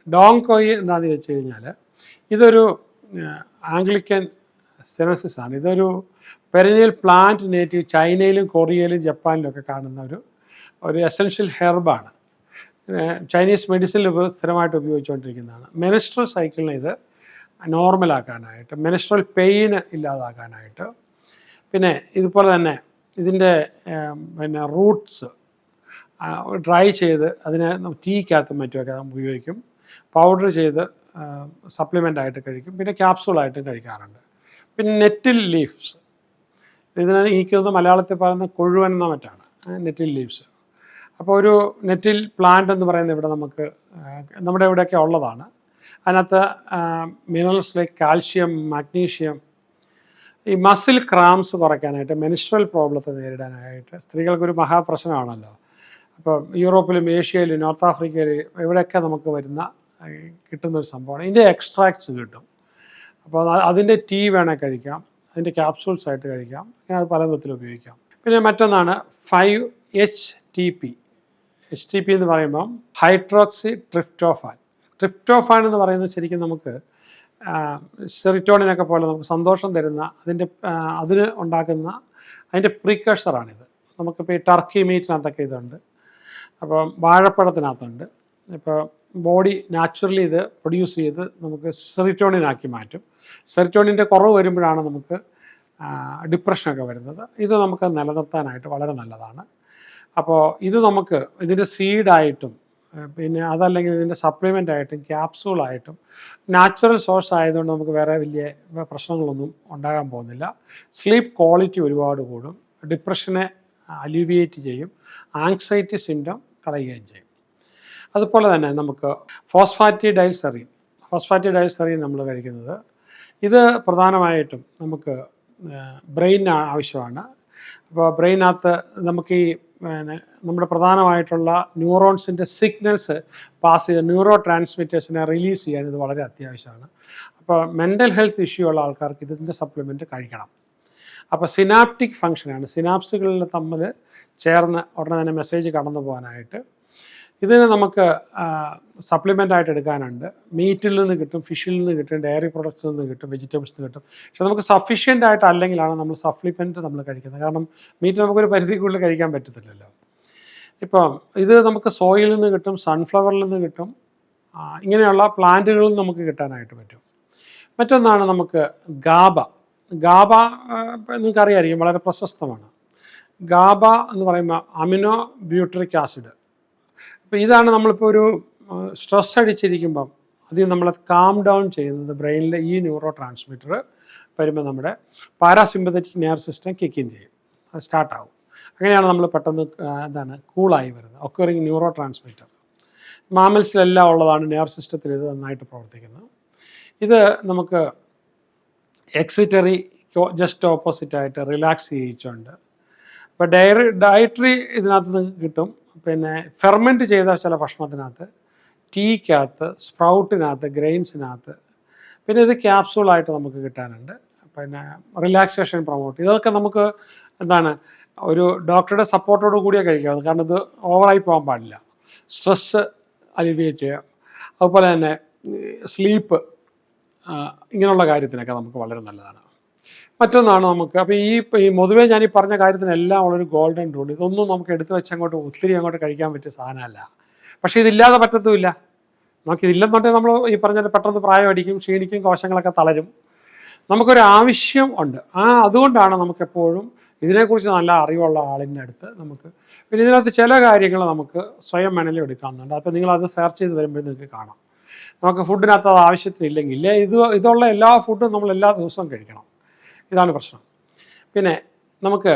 എന്താണെന്ന് വെച്ച് കഴിഞ്ഞാൽ ഇതൊരു ആംഗ്ലിക്കൻ സെനസിസ് ആണ്. ഇതൊരു പെരനിയൽ പ്ലാന്റ് നേറ്റീവ്. ചൈനയിലും കൊറിയയിലും ജപ്പാനിലും ഒക്കെ കാണുന്ന ഒരു എസെൻഷ്യൽ ഹെർബാണ്. ചൈനീസ് മെഡിസിനിൽ സ്ഥിരമായിട്ട് ഉപയോഗിച്ചുകൊണ്ടിരിക്കുന്നതാണ്. മെനിസ്ട്രൽ സൈക്കിളിനെ ഇത് നോർമലാക്കാനായിട്ട്, മെനിസ്ട്രൽ പെയിന് ഇല്ലാതാക്കാനായിട്ട്, പിന്നെ ഇതുപോലെ തന്നെ ഇതിൻ്റെ പിന്നെ റൂട്ട്സ് ഡ്രൈ ചെയ്ത് അതിനെ ടീക്കകത്തും മറ്റുമൊക്കെ ഉപയോഗിക്കും. പൗഡർ ചെയ്ത് സപ്ലിമെൻ്റ് ആയിട്ട് കഴിക്കും. പിന്നെ ക്യാപ്സൂളായിട്ടും കഴിക്കാറുണ്ട്. പിന്നെ നെറ്റിൽ ലീവ്സ്, ഇതിനെ ഈക്കുന്നത് മലയാളത്തിൽ പറയുന്ന കൊഴുവൻ എന്ന മറ്റാണ് നെറ്റിൽ ലീവ്സ്. അപ്പോൾ ഒരു നെറ്റിൽ പ്ലാന്റ് എന്ന് പറയുന്നത് ഇവിടെ നമുക്ക് നമ്മുടെ ഇവിടെയൊക്കെ ഉള്ളതാണ്. അതിനകത്ത് മിനറൽസ് ലൈക്ക് കാൽഷ്യം, മാഗ്നീഷ്യം, ഈ മസിൽ ക്രാംസ് കുറയ്ക്കാനായിട്ട്, മെനിസ്ട്രൽ പ്രോബ്ലത്തെ നേരിടാനായിട്ട്, സ്ത്രീകൾക്കൊരു മഹാപ്രശ്നമാണല്ലോ. അപ്പോൾ യൂറോപ്പിലും ഏഷ്യയിലും നോർത്ത് ആഫ്രിക്കയിൽ ഇവിടെയൊക്കെ നമുക്ക് കിട്ടുന്നൊരു സംഭവമാണ്. ഇതിൻ്റെ എക്സ്ട്രാക്ട്സ് കിട്ടും. അപ്പോൾ അതിൻ്റെ ടീ വേണേൽ കഴിക്കാം, അതിൻ്റെ ക്യാപ്സൂൾസ് ആയിട്ട് കഴിക്കാം, അങ്ങനെ അത് പല വിധത്തിൽ ഉപയോഗിക്കാം. പിന്നെ മറ്റൊന്നാണ് 5-HTP. HTP എന്ന് പറയുമ്പം ഹൈഡ്രോക്സി ട്രിപ്റ്റോഫാൻ. ട്രിപ്റ്റോഫാൻ എന്ന് പറയുന്നത് ശരിക്കും നമുക്ക് സെറിറ്റോണിനൊക്കെ പോലെ നമുക്ക് സന്തോഷം തരുന്ന അതിന് ഉണ്ടാക്കുന്ന അതിൻ്റെ പ്രീക്കഴ്സറാണിത്. നമുക്കിപ്പോൾ ഈ ടർക്കി മീറ്റിനകത്തൊക്കെ ഇതുണ്ട്, അപ്പോൾ വാഴപ്പഴത്തിനകത്തുണ്ട്. ഇപ്പോൾ ബോഡി നാച്ചുറലി ഇത് പ്രൊഡ്യൂസ് ചെയ്ത് നമുക്ക് സെറിറ്റോണിനാക്കി മാറ്റും. സെറിറ്റോണിൻ്റെ കുറവ് വരുമ്പോഴാണ് നമുക്ക് ഡിപ്രഷനൊക്കെ വരുന്നത്. ഇത് നമുക്ക് നിലനിർത്താനായിട്ട് വളരെ നല്ലതാണ്. അപ്പോൾ ഇത് നമുക്ക് ഇതിൻ്റെ സീഡായിട്ടും പിന്നെ അതല്ലെങ്കിൽ ഇതിൻ്റെ സപ്ലിമെൻ്റ് ആയിട്ടും ക്യാപ്സൂളായിട്ടും നാച്ചുറൽ സോഴ്സ് ആയതുകൊണ്ട് നമുക്ക് വേറെ വലിയ പ്രശ്നങ്ങളൊന്നും ഉണ്ടാകാൻ പോകുന്നില്ല. സ്ലീപ്പ് ക്വാളിറ്റി ഒരുപാട് കൂടും, ഡിപ്രഷനെ അലിവിയേറ്റ് ചെയ്യും, ആങ്സൈറ്റി സിംറ്റം കളയുകയും ചെയ്യും. അതുപോലെ തന്നെ നമുക്ക് ഫോസ്ഫാറ്റിഡൈൽസെറിൻ നമ്മൾ കഴിക്കുന്നത്, ഇത് പ്രധാനമായിട്ടും നമുക്ക് ബ്രെയിൻ ആവശ്യമാണ്. അപ്പോൾ ബ്രെയിനകത്ത് നമുക്ക് ഈ നമ്മുടെ പ്രധാനമായിട്ടുള്ള ന്യൂറോൺസിൻ്റെ സിഗ്നൽസ് പാസ് ചെയ്ത് ന്യൂറോ ട്രാൻസ്മിറ്റേഴ്സിനെ റിലീസ് ചെയ്യാൻ ഇത് വളരെ അത്യാവശ്യമാണ്. അപ്പോൾ മെൻ്റൽ ഹെൽത്ത് ഇഷ്യൂ ഉള്ള ആൾക്കാർക്ക് ഇതിൻ്റെ സപ്ലിമെൻറ്റ് കഴിക്കണം. അപ്പോൾ സിനാപ്റ്റിക് ഫങ്ഷനാണ്, സിനാപ്സുകളിൽ തമ്മിൽ ചേർന്ന് ഉടനെ തന്നെ മെസ്സേജ് കടന്നു പോകാനായിട്ട് ഇതിന് നമുക്ക് സപ്ലിമെൻ്റ് ആയിട്ട് എടുക്കാനുണ്ട്. മീറ്റിൽ നിന്ന് കിട്ടും, ഫിഷിൽ നിന്ന് കിട്ടും, ഡയറി പ്രൊഡക്ട്സിൽ നിന്ന് കിട്ടും, വെജിറ്റബിൾസിൽ നിന്ന് കിട്ടും. പക്ഷെ നമുക്ക് സഫീഷ്യൻ്റ് ആയിട്ട് അല്ലെങ്കിലാണ് നമ്മൾ സപ്ലിമെൻറ്റ് നമ്മൾ കഴിക്കുന്നത്. കാരണം മീറ്റ് നമുക്കൊരു പരിധിക്കുള്ളിൽ കഴിക്കാൻ പറ്റത്തില്ലല്ലോ. ഇപ്പം ഇത് നമുക്ക് സോയിൽ നിന്ന് കിട്ടും, സൺഫ്ലവറിൽ നിന്ന് കിട്ടും, ഇങ്ങനെയുള്ള പ്ലാന്റുകളിൽ നിന്ന് നമുക്ക് കിട്ടാനായിട്ട് പറ്റും. മറ്റൊന്നാണ് നമുക്ക് ഗാബ. നിങ്ങൾക്കറിയായിരിക്കും, വളരെ പ്രശസ്തമാണ്. ഗാബ എന്ന് പറയുമ്പോൾ അമിനോ ബ്യൂട്രിക് ആസിഡ്. അപ്പോൾ ഇതാണ് നമ്മളിപ്പോൾ ഒരു സ്ട്രെസ് അടിച്ചിരിക്കുമ്പം അതിൽ നമ്മളെ കാം ഡൗൺ ചെയ്യുന്നത് ബ്രെയിനിലെ ഈ ന്യൂറോ ട്രാൻസ്മിറ്റർ വരുമ്പോൾ നമ്മുടെ പാരാസിമ്പത്തറ്റിക് നെർവ് സിസ്റ്റം കിക്കിൻ ചെയ്യും, അത് സ്റ്റാർട്ടാവും. അങ്ങനെയാണ് നമ്മൾ പെട്ടെന്ന് കൂളായി വരുന്നത്. ഒക്കറിങ് ന്യൂറോ ട്രാൻസ്മിറ്റർ മാമൽസിലെല്ലാം ഉള്ളതാണ്. നെർവ് സിസ്റ്റത്തിൽ ഇത് നന്നായിട്ട് പ്രവർത്തിക്കുന്നത്. ഇത് നമുക്ക് എക്സിറ്ററി ജസ്റ്റ് ഓപ്പോസിറ്റായിട്ട് റിലാക്സ് ചെയ്യിച്ചുകൊണ്ട്, അപ്പോൾ ഡയറ്ററി ഇതിനകത്ത് നിന്ന് കിട്ടും. പിന്നെ ഫെർമെൻറ്റ് ചെയ്ത ചില ഭക്ഷണത്തിനകത്ത്, ടീക്കകത്ത്, സ്പ്രൗട്ടിനകത്ത്, ഗ്രെയിൻസിനകത്ത്, പിന്നെ ഇത് ക്യാപ്സൂളായിട്ട് നമുക്ക് കിട്ടാനുണ്ട്. പിന്നെ റിലാക്സേഷൻ പ്രൊമോട്ട്, ഇതൊക്കെ നമുക്ക് ഒരു ഡോക്ടറുടെ സപ്പോർട്ടോട് കൂടിയേ കഴിക്കാം. കാരണം ഇത് ഓവറായി പോകാൻ പാടില്ല. സ്ട്രെസ്സ് അലിവിയേറ്റ് ചെയ്യുക, അതുപോലെ തന്നെ സ്ലീപ്പ്, ഇങ്ങനെയുള്ള കാര്യത്തിനൊക്കെ നമുക്ക് വളരെ നല്ലതാണ്. മറ്റൊന്നാണ് നമുക്ക്, അപ്പോൾ ഈ പൊതുവേ ഞാൻ ഈ പറഞ്ഞ കാര്യത്തിനെല്ലാം ഉള്ളൊരു ഗോൾഡൻ റൂൾ. ഇതൊന്നും നമുക്ക് എടുത്തു വെച്ച് ഒത്തിരി അങ്ങോട്ട് കഴിക്കാൻ പറ്റിയ സാധനമല്ല. പക്ഷേ ഇതില്ലാതെ പറ്റത്തുമില്ല. നമുക്കിതില്ലെന്നുണ്ടെങ്കിൽ നമ്മൾ ഈ പറഞ്ഞ പെട്ടെന്ന് പ്രായം അടിക്കും, ക്ഷീണിക്കും, കോശങ്ങളൊക്കെ തളരും. നമുക്കൊരു ആവശ്യം ഉണ്ട്. അതുകൊണ്ടാണ് നമുക്കെപ്പോഴും ഇതിനെക്കുറിച്ച് നല്ല അറിവുള്ള ആളിൻ്റെ അടുത്ത് നമുക്ക്, പിന്നെ ഇതിനകത്ത് ചില കാര്യങ്ങൾ നമുക്ക് സ്വയം വേണമെങ്കിലും എടുക്കാവുന്നുണ്ട്. അപ്പോൾ നിങ്ങളത് സെർച്ച് ചെയ്ത് വരുമ്പോൾ നിങ്ങൾക്ക് കാണാം. നമുക്ക് ഫുഡിനകത്ത് അത് ആവശ്യത്തിനില്ലെങ്കിൽ ഇതുള്ള എല്ലാ ഫുഡും നമ്മൾ എല്ലാ ദിവസവും കഴിക്കണം. ഇതാണ് പ്രശ്നം. പിന്നെ നമുക്ക്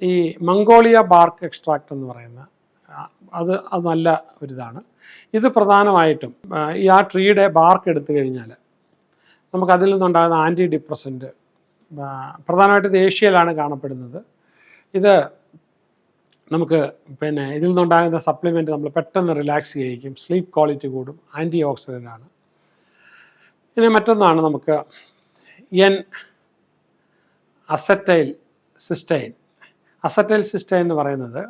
ഈ മംഗോളിയ ബാർക്ക് എക്സ്ട്രാക്റ്റ് എന്ന് പറയുന്ന അത് നല്ല ഒരിതാണ്. ഇത് പ്രധാനമായിട്ടും ഈ ട്രീയുടെ ബാർക്ക് എടുത്തു കഴിഞ്ഞാൽ നമുക്കതിൽ നിന്നുണ്ടാകുന്ന ആൻറ്റി ഡിപ്രസൻറ്റ്, പ്രധാനമായിട്ടും ഇത് ഏഷ്യയിലാണ് കാണപ്പെടുന്നത്. ഇത് നമുക്ക് പിന്നെ ഇതിൽ നിന്നുണ്ടാകുന്ന സപ്ലിമെൻറ്റ് നമ്മൾ പെട്ടെന്ന് റിലാക്സ് ചെയ്യിക്കും, സ്ലീപ്പ് ക്വാളിറ്റി കൂടും, ആൻറ്റി ഓക്സിഡൻ്റ് ആണ്. പിന്നെ മറ്റൊന്നാണ് നമുക്ക് അസറ്റൈൽ സിസ്റ്റൈൻ എന്ന് പറയുന്നത്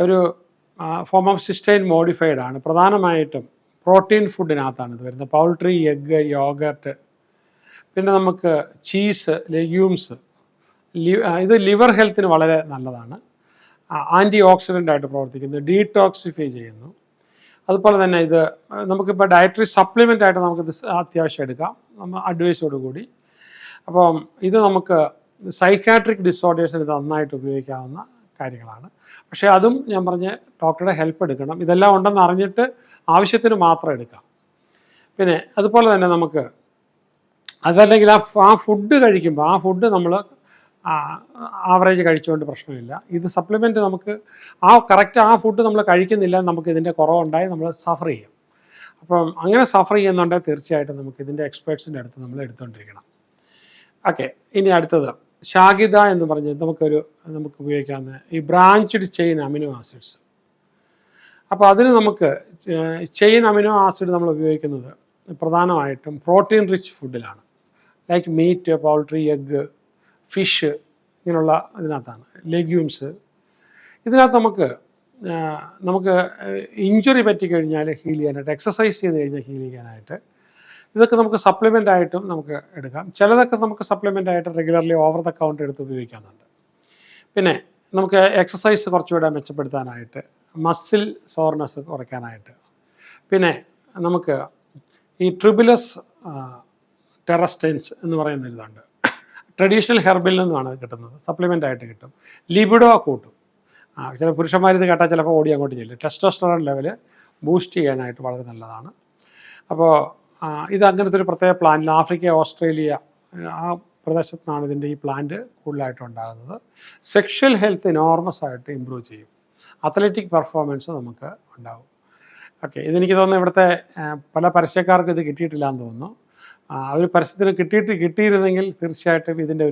ഒരു ഫോം ഓഫ് സിസ്റ്റൈൻ മോഡിഫൈഡ് ആണ്. പ്രധാനമായിട്ടും പ്രോട്ടീൻ ഫുഡിനകത്താണ് ഇത് വരുന്നത്. പൗൾട്രി, എഗ്ഗ്, യോഗർട്ട്, പിന്നെ നമുക്ക് ചീസ്, ലെഗ്യൂംസ്. ഇത് ലിവർ ഹെൽത്തിന് വളരെ നല്ലതാണ്. ആൻറ്റി ഓക്സിഡൻ്റ് ആയിട്ട് പ്രവർത്തിക്കുന്നു, ഡീടോക്സിഫൈ ചെയ്യുന്നു. അതുപോലെ തന്നെ ഇത് നമുക്കിപ്പോൾ ഡയറ്ററി സപ്ലിമെൻ്റ് ആയിട്ട് നമുക്കിത് അത്യാവശ്യം എടുക്കാം, നമ്മൾ അഡ്വൈസോട് കൂടി. അപ്പം ഇത് നമുക്ക് സൈക്കാട്രിക് ഡിസോർഡേഴ്സിന് ഇത് നന്നായിട്ട് ഉപയോഗിക്കാവുന്ന കാര്യങ്ങളാണ്. പക്ഷേ അതും ഞാൻ പറഞ്ഞ ഡോക്ടറുടെ ഹെൽപ്പ് എടുക്കണം. ഇതെല്ലാം ഉണ്ടെന്ന് അറിഞ്ഞിട്ട് ആവശ്യത്തിന് മാത്രം എടുക്കാം. പിന്നെ അതുപോലെ തന്നെ നമുക്ക് അതല്ലെങ്കിൽ ആ ഫുഡ് കഴിക്കുമ്പോൾ ആ ഫുഡ് നമ്മൾ ആവറേജ് കഴിച്ചുകൊണ്ട് പ്രശ്നമില്ല. ഇത് സപ്ലിമെൻറ്റ് നമുക്ക് കറക്റ്റ് ആ ഫുഡ് നമ്മൾ കഴിക്കുന്നില്ല, നമുക്ക് ഇതിൻ്റെ കുറവുണ്ടായി നമ്മൾ സഫർ ചെയ്യും. അപ്പം അങ്ങനെ സഫർ ചെയ്യുന്നുണ്ടെങ്കിൽ തീർച്ചയായിട്ടും നമുക്ക് ഇതിൻ്റെ എക്സ്പേർട്സിൻ്റെ അടുത്ത് നമ്മൾ എടുത്തുകൊണ്ടിരിക്കണം. ഓക്കെ, ഇനി അടുത്തത് ഷാഗിദ എന്ന് പറഞ്ഞത് നമുക്ക് ഉപയോഗിക്കാവുന്ന ഈ ബ്രാഞ്ച്ഡ് ചെയിൻ അമിനോ ആസിഡ്സ്. അപ്പോൾ അതിന് നമുക്ക് ചെയിൻ അമിനോ ആസിഡ് നമ്മൾ ഉപയോഗിക്കുന്നത് പ്രധാനമായിട്ടും പ്രോട്ടീൻ റിച്ച് ഫുഡിലാണ്. Like meat, poultry, egg, fish, ഇങ്ങനെയുള്ള ഇതിനകത്താണ്. ലെഗ്യൂംസ്. ഇതിനകത്ത് നമുക്ക് ഇഞ്ചുറി പറ്റിക്കഴിഞ്ഞാൽ ഹീൽ ചെയ്യാനായിട്ട്, എക്സസൈസ് ചെയ്ത് കഴിഞ്ഞാൽ ഹീൽ ചെയ്യാനായിട്ട് ഇതൊക്കെ നമുക്ക് സപ്ലിമെൻ്റ് ആയിട്ടും നമുക്ക് എടുക്കാം. ചിലതൊക്കെ നമുക്ക് സപ്ലിമെൻ്റ് ആയിട്ട് റെഗുലർലി ഓവർ ദ കൗണ്ടർ എടുത്ത് ഉപയോഗിക്കാറുണ്ട്. പിന്നെ നമുക്ക് എക്സസൈസ് കുറച്ചുകൂടെ മെച്ചപ്പെടുത്താനായിട്ട്, മസിൽ സോർനെസ് കുറയ്ക്കാനായിട്ട്, പിന്നെ നമുക്ക് ഈ ട്രിബുലസ് ടെറസ്റ്റൈൻസ് എന്ന് പറയുന്ന ഇതുണ്ട്. ട്രഡീഷണൽ ഹെർബിൽ നിന്നാണ് കിട്ടുന്നത്, സപ്ലിമെൻ്റ് ആയിട്ട് കിട്ടും. ലിബിഡോ കൂട്ടും. ചില പുരുഷന്മാർ ഇത് കേട്ടാൽ ചിലപ്പോൾ ഓടി അങ്ങോട്ട് ചെല്ലും. ടെസ്റ്റോസ്റ്ററോൺ ലെവൽ ബൂസ്റ്റ് ചെയ്യാനായിട്ട് വളരെ നല്ലതാണ്. അപ്പോൾ ഇത് അങ്ങനത്തെ ഒരു പ്രത്യേക പ്ലാന്റിൽ ആഫ്രിക്ക, ഓസ്ട്രേലിയ ആ പ്രദേശത്തു നിന്നാണ് ഇതിൻ്റെ ഈ പ്ലാന്റ് കൂടുതലായിട്ട് ഉണ്ടാകുന്നത്. സെക്ഷൽ ഹെൽത്ത് എനോർമസ് ആയിട്ട് ഇമ്പ്രൂവ് ചെയ്യും. അത്ലറ്റിക് പെർഫോമൻസ് നമുക്ക് ഉണ്ടാകും. ഓക്കെ, ഇതെനിക്ക് തോന്നുന്നു ഇവിടുത്തെ പല പരസ്യക്കാർക്കും ഇത് കിട്ടിയിട്ടില്ല എന്ന് തോന്നുന്നു. അവർ പരസ്യത്തിന് കിട്ടിയിരുന്നെങ്കിൽ തീർച്ചയായിട്ടും ഇതിൻ്റെ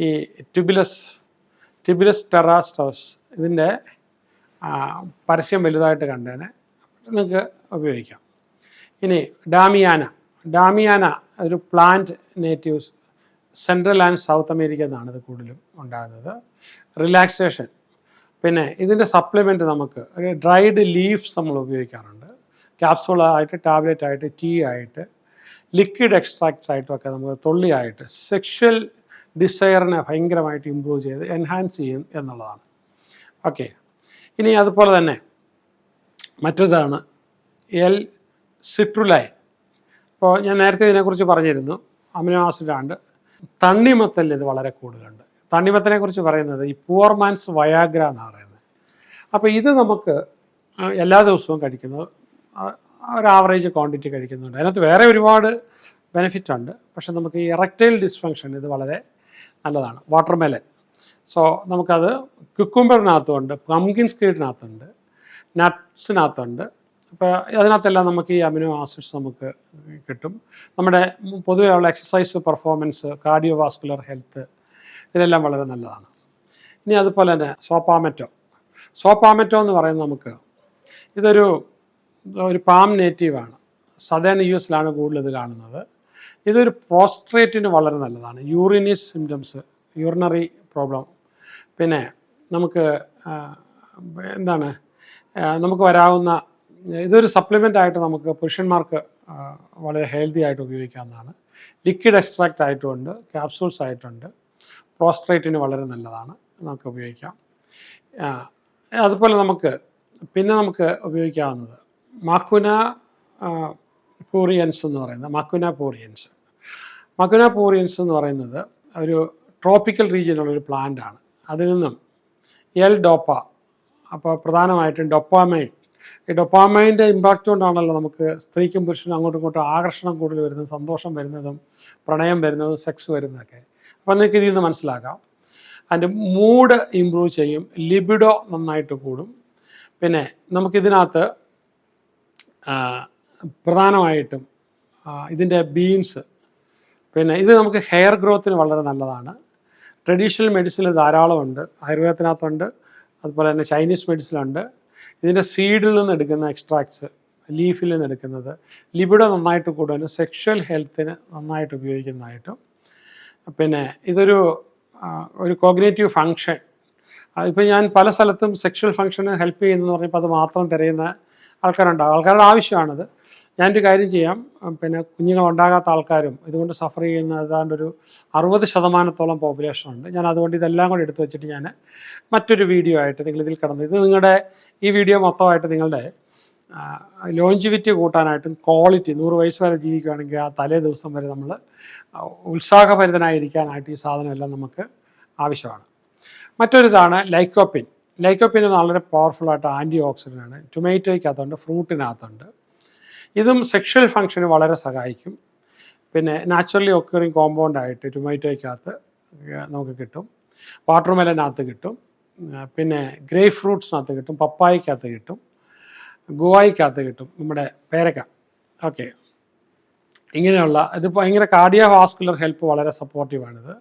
ഈ ട്യൂബുലസ് ടെറാസ്റ്റോസ് ഇതിൻ്റെ പരസ്യം വലുതായിട്ട് കണ്ടേനെ, നിങ്ങൾക്ക് ഉപയോഗിക്കാം. ഇനി ഡാമിയാന ഒരു plant natives central and south America എന്നാണ് ഇത് കൂടുതലും ഉണ്ടാകുന്നത്. റിലാക്സേഷൻ. പിന്നെ ഇതിൻ്റെ സപ്ലിമെൻറ്റ് നമുക്ക് ഡ്രൈഡ് ലീവ്സ് നമ്മൾ ഉപയോഗിക്കാറുണ്ട്. ക്യാപ്സൂളായിട്ട്, ടാബ്ലറ്റ് ആയിട്ട്, ടീ ആയിട്ട്, ലിക്വിഡ് എക്സ്ട്രാക്ട്സ് ആയിട്ടുമൊക്കെ നമുക്ക് തൊള്ളിയായിട്ട് സെക്ഷൽ ഡിസയറിനെ ഭയങ്കരമായിട്ട് ഇമ്പ്രൂവ് ചെയ്ത് എൻഹാൻസ് ചെയ്യും എന്നുള്ളതാണ്. ഓക്കെ, ഇനി അതുപോലെ തന്നെ മറ്റൊരിതാണ് സിട്രുലൈൻ. ഇപ്പോൾ ഞാൻ നേരത്തെ ഇതിനെക്കുറിച്ച് പറഞ്ഞിരുന്നു, അമിനോ ആസിഡാണ്ട്. തണ്ണിമത്തലിൽ ഇത് വളരെ കൂടുതലുണ്ട്. തണ്ണിമത്തനെ കുറിച്ച് പറയുന്നത് ഈ പുവർ മാൻസ് വയാഗ്ര എന്നാണ് പറയുന്നത്. അപ്പോൾ ഇത് നമുക്ക് എല്ലാ ദിവസവും കഴിക്കുന്നത്, ഒരു ആവറേജ് ക്വാണ്ടിറ്റി കഴിക്കുന്നുണ്ട്. അതിനകത്ത് വേറെ ഒരുപാട് ബെനിഫിറ്റ് ഉണ്ട്. പക്ഷെ നമുക്ക് ഈ എറക്ടൈൽ ഡിസ്ഫങ്ഷൻ ഇത് വളരെ നല്ലതാണ്. വാട്ടർമെലൻ, സോ നമുക്കത് കുക്കുംബറിനകത്തുണ്ട്, പംകിൻ സ്ക്രീഡിനകത്തുണ്ട്, നട്ട്സിനകത്തുണ്ട്. അപ്പോൾ അതിനകത്തെല്ലാം നമുക്ക് ഈ അമിനോ ആസിഡ്സ് നമുക്ക് കിട്ടും. നമ്മുടെ പൊതുവേ ഉള്ള exercise performance, cardio vascular health, ഇതിനെല്ലാം വളരെ നല്ലതാണ്. ഇനി അതുപോലെ തന്നെ സോപ്പാമെറ്റോ എന്ന് പറയുന്നത് ഇതൊരു പാം നേറ്റീവാണ്. സദേൺ US കൂടുതൽ ഇത് കാണുന്നത്. ഇതൊരു പ്രോസ്ട്രേറ്റിന് വളരെ നല്ലതാണ്. യൂറിനീസ് സിംറ്റംസ്, യൂറിനറി പ്രോബ്ലം, പിന്നെ നമുക്ക് വരാവുന്ന ഇതൊരു സപ്ലിമെൻ്റ് ആയിട്ട് നമുക്ക് പുരുഷന്മാർക്ക് വളരെ ഹെൽത്തി ആയിട്ട് ഉപയോഗിക്കാവുന്നതാണ്. ലിക്വിഡ് എക്സ്ട്രാക്റ്റ് ആയിട്ടുമുണ്ട്, ക്യാപ്സൂൾസ് ആയിട്ടുണ്ട്. പ്രോസ്ട്രേറ്റിന് വളരെ നല്ലതാണ്, നമുക്ക് ഉപയോഗിക്കാം. അതുപോലെ നമുക്ക് ഉപയോഗിക്കാവുന്നത് മക്കുന പൂറിയൻസ് എന്ന് പറയുന്നത്. മക്കുന പൂറിയൻസ് എന്ന് പറയുന്നത് ഒരു ട്രോപ്പിക്കൽ റീജിയനുള്ളൊരു പ്ലാന്റാണ്. അതിൽ നിന്നും ഡോപ്പ, അപ്പോൾ പ്രധാനമായിട്ടും ഡൊപ്പാമൈൻ. ഈ ഡൊപ്പാമൈൻ്റെ ഇമ്പാക്റ്റ് കൊണ്ടാണല്ലോ നമുക്ക് സ്ത്രീക്കും പുരുഷനും അങ്ങോട്ടും ഇങ്ങോട്ടും ആകർഷണം കൂടുതൽ വരുന്നതും, സന്തോഷം വരുന്നതും, പ്രണയം വരുന്നതും, സെക്സ് വരുന്നതൊക്കെ. അപ്പോൾ നിങ്ങൾക്ക് ഇതിൽ നിന്ന് മനസ്സിലാക്കാം. അതിൻ്റെ മൂഡ് ഇമ്പ്രൂവ് ചെയ്യും, ലിബിഡോ നന്നായിട്ട് കൂടും. പിന്നെ നമുക്കിതിനകത്ത് പ്രധാനമായിട്ടും ഇതിൻ്റെ ബീൻസ്, പിന്നെ ഇത് നമുക്ക് ഹെയർ ഗ്രോത്തിന് വളരെ നല്ലതാണ്. ട്രഡീഷണൽ മെഡിസിനിൽ ധാരാളമുണ്ട്, ആയുർവേദത്തിനകത്തുണ്ട്, അതുപോലെ തന്നെ ചൈനീസ് മെഡിസിനുണ്ട്. ഇതിൻ്റെ സീഡിൽ നിന്ന് എടുക്കുന്ന എക്സ്ട്രാക്ട്സ്, ലീഫിൽ നിന്ന് എടുക്കുന്നത് ലിബിഡോ നന്നായിട്ട് കൂടുതലും, സെക്ഷൽ ഹെൽത്തിന് നന്നായിട്ട് ഉപയോഗിക്കുന്നതായിട്ടും. പിന്നെ ഇതൊരു കോഗ്നേറ്റീവ് ഫങ്ഷൻ. ഇപ്പം ഞാൻ പല സ്ഥലത്തും സെക്ഷൽ ഫങ്ഷന് ഹെൽപ്പ് ചെയ്യുന്നതെന്ന് പറഞ്ഞപ്പോൾ അത് മാത്രം തിരയുന്ന ആൾക്കാരുണ്ടാകും. ആൾക്കാരുടെ ആവശ്യമാണത്. ഞാനൊരു കാര്യം ചെയ്യാം, പിന്നെ കുഞ്ഞുങ്ങളുണ്ടാകാത്ത ആൾക്കാരും ഇതുകൊണ്ട് സഫർ ചെയ്യുന്ന ഏതാണ്ടൊരു 60% പോപ്പുലേഷനുണ്ട്. ഞാൻ അതുകൊണ്ട് ഇതെല്ലാം കൂടി എടുത്തു വെച്ചിട്ട് ഞാൻ മറ്റൊരു വീഡിയോ ആയിട്ട് നിങ്ങളിതിൽ കിടന്ന് ഇത് നിങ്ങളുടെ ഈ വീഡിയോ മൊത്തമായിട്ട് നിങ്ങളുടെ ലോഞ്ചിവിറ്റി കൂട്ടാനായിട്ടും ക്വാളിറ്റി 100 വയസ്സ് വരെ ജീവിക്കുകയാണെങ്കിൽ ആ തലേ ദിവസം വരെ നമ്മൾ ഉത്സാഹഭരിതനായിരിക്കാനായിട്ട് ഈ സാധനമെല്ലാം നമുക്ക് ആവശ്യമാണ്. മറ്റൊരിതാണ് ലൈക്കോപ്പിൻ. ലൈക്കോപ്പിൻ വളരെ പവർഫുള്ളായിട്ട് ആൻറ്റി ഓക്സിഡൻ്റാണ്. ടൊമാറ്റോയ്ക്കകത്തുണ്ട്, ഫ്രൂട്ടിനകത്തുണ്ട്. ഇതും സെക്ഷൽ ഫങ്ഷന് വളരെ സഹായിക്കും. പിന്നെ നാച്ചുറലി ഒക്കറിങ് കോമ്പൗണ്ടായിട്ട് ടൊമാറ്റോയ്ക്കകത്ത് നമുക്ക് കിട്ടും, വാട്ടർമെലനകത്ത് കിട്ടും, പിന്നെ ഗ്രേപ്പ് ഫ്രൂട്ട്സിനകത്ത് കിട്ടും, പപ്പായക്കകത്ത് കിട്ടും, ഗുവായിക്കകത്ത് കിട്ടും, നമ്മുടെ പേരക്ക. ഓക്കെ, ഇങ്ങനെയുള്ള ഇത് ഭയങ്കര കാർഡിയോ വാസ്കുലർ ഹെൽപ്പ് വളരെ സപ്പോർട്ടീവാണിത്.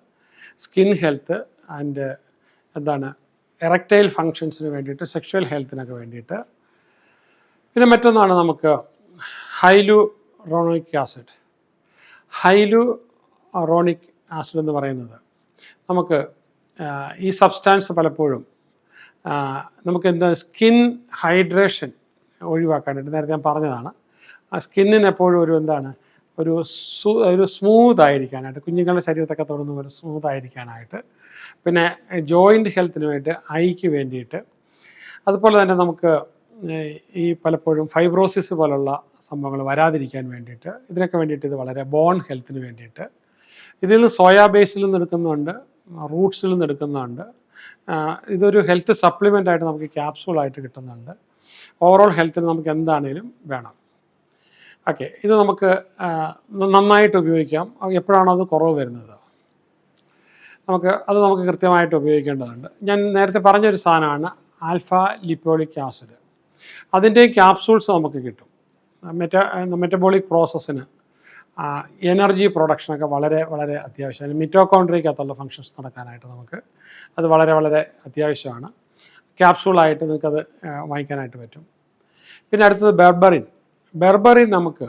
സ്കിൻ ഹെൽത്ത് ആൻഡ് എന്താണ് എറക്ടൈൽ ഫങ്ഷൻസിന് വേണ്ടിയിട്ട്, സെക്ഷൽ ഹെൽത്തിനൊക്കെ വേണ്ടിയിട്ട്. പിന്നെ മറ്റൊന്നാണ് നമുക്ക് ഹൈലുറോണിക് ആസിഡ്. ഹൈലുറോണിക് ആസിഡ് എന്ന് പറയുന്നത് നമുക്ക് ഈ സബ്സ്റ്റാൻസ് പലപ്പോഴും നമുക്ക് എന്താ സ്കിൻ ഹൈഡ്രേഷൻ ഒഴിവാക്കാനായിട്ട് നേരത്തെ ഞാൻ പറഞ്ഞതാണ്. ആ സ്കിന്നിന് എപ്പോഴും ഒരു എന്താണ് ഒരു സ്മൂത്ത് ആയിരിക്കാനായിട്ട്, കുഞ്ഞുങ്ങളുടെ ശരീരത്തൊക്കെ തൊടുന്ന ഒരു സ്മൂത്ത് ആയിരിക്കാനായിട്ട്, പിന്നെ ജോയിൻ്റ് ഹെൽത്തിന് വേണ്ടി, ഐക്ക് വേണ്ടിയിട്ട്, അതുപോലെ തന്നെ നമുക്ക് ഈ പലപ്പോഴും ഫൈബ്രോസിസ് പോലുള്ള സംഭവങ്ങൾ വരാതിരിക്കാൻ വേണ്ടിയിട്ട്, ഇതിനൊക്കെ വേണ്ടിയിട്ട് ഇത് വളരെ ബോൺ ഹെൽത്തിന് വേണ്ടിയിട്ട്. ഇതിൽ നിന്ന് സോയാ ബേസിൽ നിന്ന് എടുക്കുന്നുണ്ട്, റൂട്ട്സിൽ നിന്ന് എടുക്കുന്നുണ്ട്. ഇതൊരു ഹെൽത്ത് സപ്ലിമെൻ്റ് ആയിട്ട് നമുക്ക് ക്യാപ്സൂളായിട്ട് കിട്ടുന്നുണ്ട്. ഓവറോൾ ഹെൽത്തിന് നമുക്ക് എന്താണേലും വേണം. ഓക്കെ, ഇത് നമുക്ക് നന്നായിട്ട് ഉപയോഗിക്കാം. എപ്പോഴാണോ അത് കുറവ് വരുന്നത് നമുക്ക് കൃത്യമായിട്ട് ഉപയോഗിക്കേണ്ടതുണ്ട്. ഞാൻ നേരത്തെ പറഞ്ഞൊരു സാധനമാണ് ആൽഫ ലിപ്പോളിക് ആസിഡ്. അതിൻ്റെ ക്യാപ്സൂൾസ് നമുക്ക് കിട്ടും. മെറ്റബോളിക് പ്രോസസ്സിന്, എനർജി പ്രൊഡക്ഷനൊക്കെ വളരെ വളരെ അത്യാവശ്യമാണ്. മിറ്റോകോൺട്രിയക്കകത്തുള്ള ഫങ്ഷൻസ് നടക്കാനായിട്ട് നമുക്ക് അത് വളരെ വളരെ അത്യാവശ്യമാണ്. ക്യാപ്സൂളായിട്ട് നിങ്ങൾക്കത് വാങ്ങിക്കാനായിട്ട് പറ്റും. പിന്നെ അടുത്തത് ബെർബറിൻ നമുക്ക്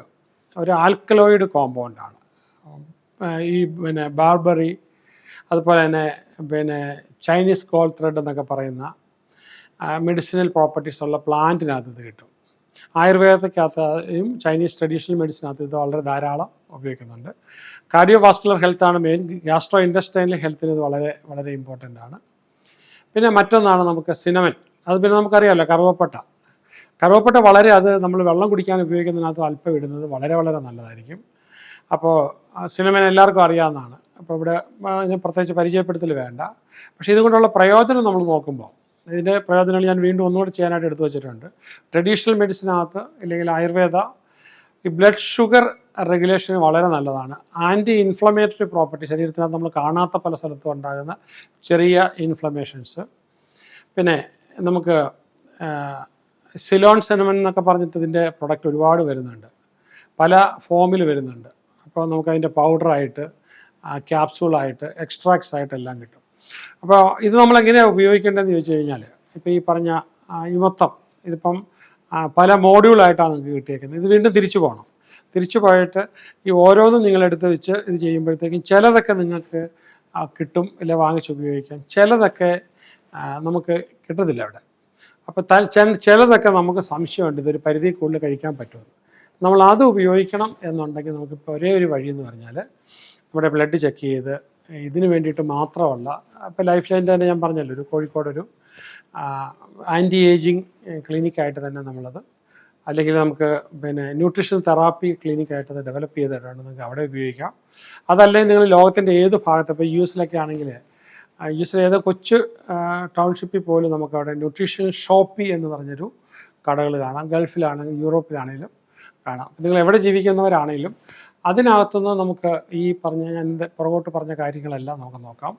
ഒരു ആൽക്കലോയിഡ് കോമ്പൗണ്ടാണ്. ഈ പിന്നെ ബാർബറി, അതുപോലെ തന്നെ ചൈനീസ് ഗോൾ ത്രെഡ് എന്നൊക്കെ പറയുന്ന മെഡിസിനൽ പ്രോപ്പർട്ടീസ് ഉള്ള പ്ലാന്റിനകത്ത് ഇത് കിട്ടും. ആയുർവേദത്തിനകത്തും ചൈനീസ് ട്രഡീഷണൽ മെഡിസിനകത്ത് ഇത് വളരെ ധാരാളം ഉപയോഗിക്കുന്നുണ്ട്. കാർഡിയോ വാസ്കുലർ ഹെൽത്താണ് മെയിൻ. ഗ്യാസ്ട്രോ ഇൻഡസ്റ്റൈനൽ ഹെൽത്തിന് ഇത് വളരെ വളരെ ഇമ്പോർട്ടൻ്റ് ആണ്. പിന്നെ മറ്റൊന്നാണ് നമുക്ക് സിനമൻ. അത് പിന്നെ നമുക്കറിയാമല്ലോ, കറുവപ്പട്ട വളരെ അത് നമ്മൾ വെള്ളം കുടിക്കാൻ ഉപയോഗിക്കുന്നതിനകത്ത് അല്പം ഇടുന്നത് വളരെ വളരെ നല്ലതായിരിക്കും. അപ്പോൾ സിനമൻ എല്ലാവർക്കും അറിയാവുന്നതാണ്. അപ്പോൾ ഇവിടെ അതിന് പ്രത്യേകിച്ച് പരിചയപ്പെടുത്തൽ വേണ്ട. പക്ഷേ ഇതുകൊണ്ടുള്ള പ്രയോജനം നമ്മൾ നോക്കുമ്പോൾ ഇതിൻ്റെ പ്രയോജനങ്ങൾ ഞാൻ വീണ്ടും ഒന്നുകൂടി ചെയ്യാനായിട്ട് എടുത്തു വെച്ചിട്ടുണ്ട്. ട്രഡീഷണൽ മെഡിസിനകത്ത് അല്ലെങ്കിൽ ആയുർവേദ ഈ ബ്ലഡ് ഷുഗർ റെഗുലേഷന് വളരെ നല്ലതാണ്. ആൻറ്റി ഇൻഫ്ലമേറ്ററി പ്രോപ്പർട്ടി, ശരീരത്തിനകത്ത് നമ്മൾ കാണാത്ത പല സ്ഥലത്തും ഉണ്ടാകുന്ന ചെറിയ ഇൻഫ്ലമേഷൻസ്. പിന്നെ നമുക്ക് സിലോൺ സിനമൻ എന്നൊക്കെ പറഞ്ഞിട്ട് ഇതിൻ്റെ പ്രൊഡക്റ്റ് ഒരുപാട് വരുന്നുണ്ട്, പല ഫോമിൽ വരുന്നുണ്ട്. അപ്പോൾ നമുക്കതിൻ്റെ പൗഡറായിട്ട്, ക്യാപ്സൂളായിട്ട്, എക്സ്ട്രാക്ട്സ് ആയിട്ടെല്ലാം കിട്ടും. അപ്പോൾ ഇത് നമ്മളെങ്ങനെയാണ് ഉപയോഗിക്കേണ്ടതെന്ന് ചോദിച്ചു കഴിഞ്ഞാൽ, ഇപ്പോൾ ഈ പറഞ്ഞ ഈ മൊത്തം ഇതിപ്പം പല മോഡ്യൂളായിട്ടാണ് നിങ്ങൾക്ക് കിട്ടിയേക്കുന്നത്. ഇത് വീണ്ടും തിരിച്ചു പോയിട്ട് ഈ ഓരോന്നും നിങ്ങളെടുത്ത് വെച്ച് ഇത് ചെയ്യുമ്പോഴത്തേക്കും ചിലതൊക്കെ നിങ്ങൾക്ക് കിട്ടും, ഇല്ല വാങ്ങിച്ച് ഉപയോഗിക്കാം. ചിലതൊക്കെ നമുക്ക് കിട്ടത്തില്ല അവിടെ. അപ്പോൾ ചിലതൊക്കെ നമുക്ക് സംശയമുണ്ട് ഇതൊരു പരിധി കൂടുതൽ കഴിക്കാൻ പറ്റുമെന്ന്. നമ്മൾ അത് ഉപയോഗിക്കണം എന്നുണ്ടെങ്കിൽ നമുക്കിപ്പോൾ ഒരേ ഒരു വഴി എന്ന് പറഞ്ഞാൽ നമ്മുടെ ബ്ലഡ് ചെക്ക് ചെയ്ത് ഇതിന് വേണ്ടിയിട്ട് മാത്രമല്ല, ഇപ്പോൾ ലൈഫ് ലൈൻ്റെ തന്നെ ഞാൻ പറഞ്ഞല്ലോ, ഒരു കോഴിക്കോടൊരു ആൻറ്റി ഏജിങ് ക്ലിനിക്കായിട്ട് തന്നെ നമ്മളത്, അല്ലെങ്കിൽ നമുക്ക് പിന്നെ ന്യൂട്രീഷൻ തെറാപ്പി ക്ലിനിക്കായിട്ട് അത് ഡെവലപ്പ് ചെയ്തിട്ടുണ്ട്, നിങ്ങൾക്ക് അവിടെ ഉപയോഗിക്കാം. അതല്ലെങ്കിൽ നിങ്ങൾ ലോകത്തിൻ്റെ ഏത് ഭാഗത്ത്, ഇപ്പോൾ US ആണെങ്കിൽ US ഏത് കൊച്ചു ടൗൺഷിപ്പിൽ പോലും നമുക്കവിടെ ന്യൂട്രീഷൻ ഷോപ്പി എന്ന് പറഞ്ഞൊരു കടകൾ കാണാം. ഗൾഫിലാണെങ്കിലും യൂറോപ്പിലാണെങ്കിലും കാണാം. നിങ്ങൾ എവിടെ ജീവിക്കുന്നവരാണെങ്കിലും അതിനകത്തുനിന്ന് നമുക്ക് ഈ ഞാൻ പുറകോട്ട് പറഞ്ഞ കാര്യങ്ങളെല്ലാം നമുക്ക് നോക്കാം.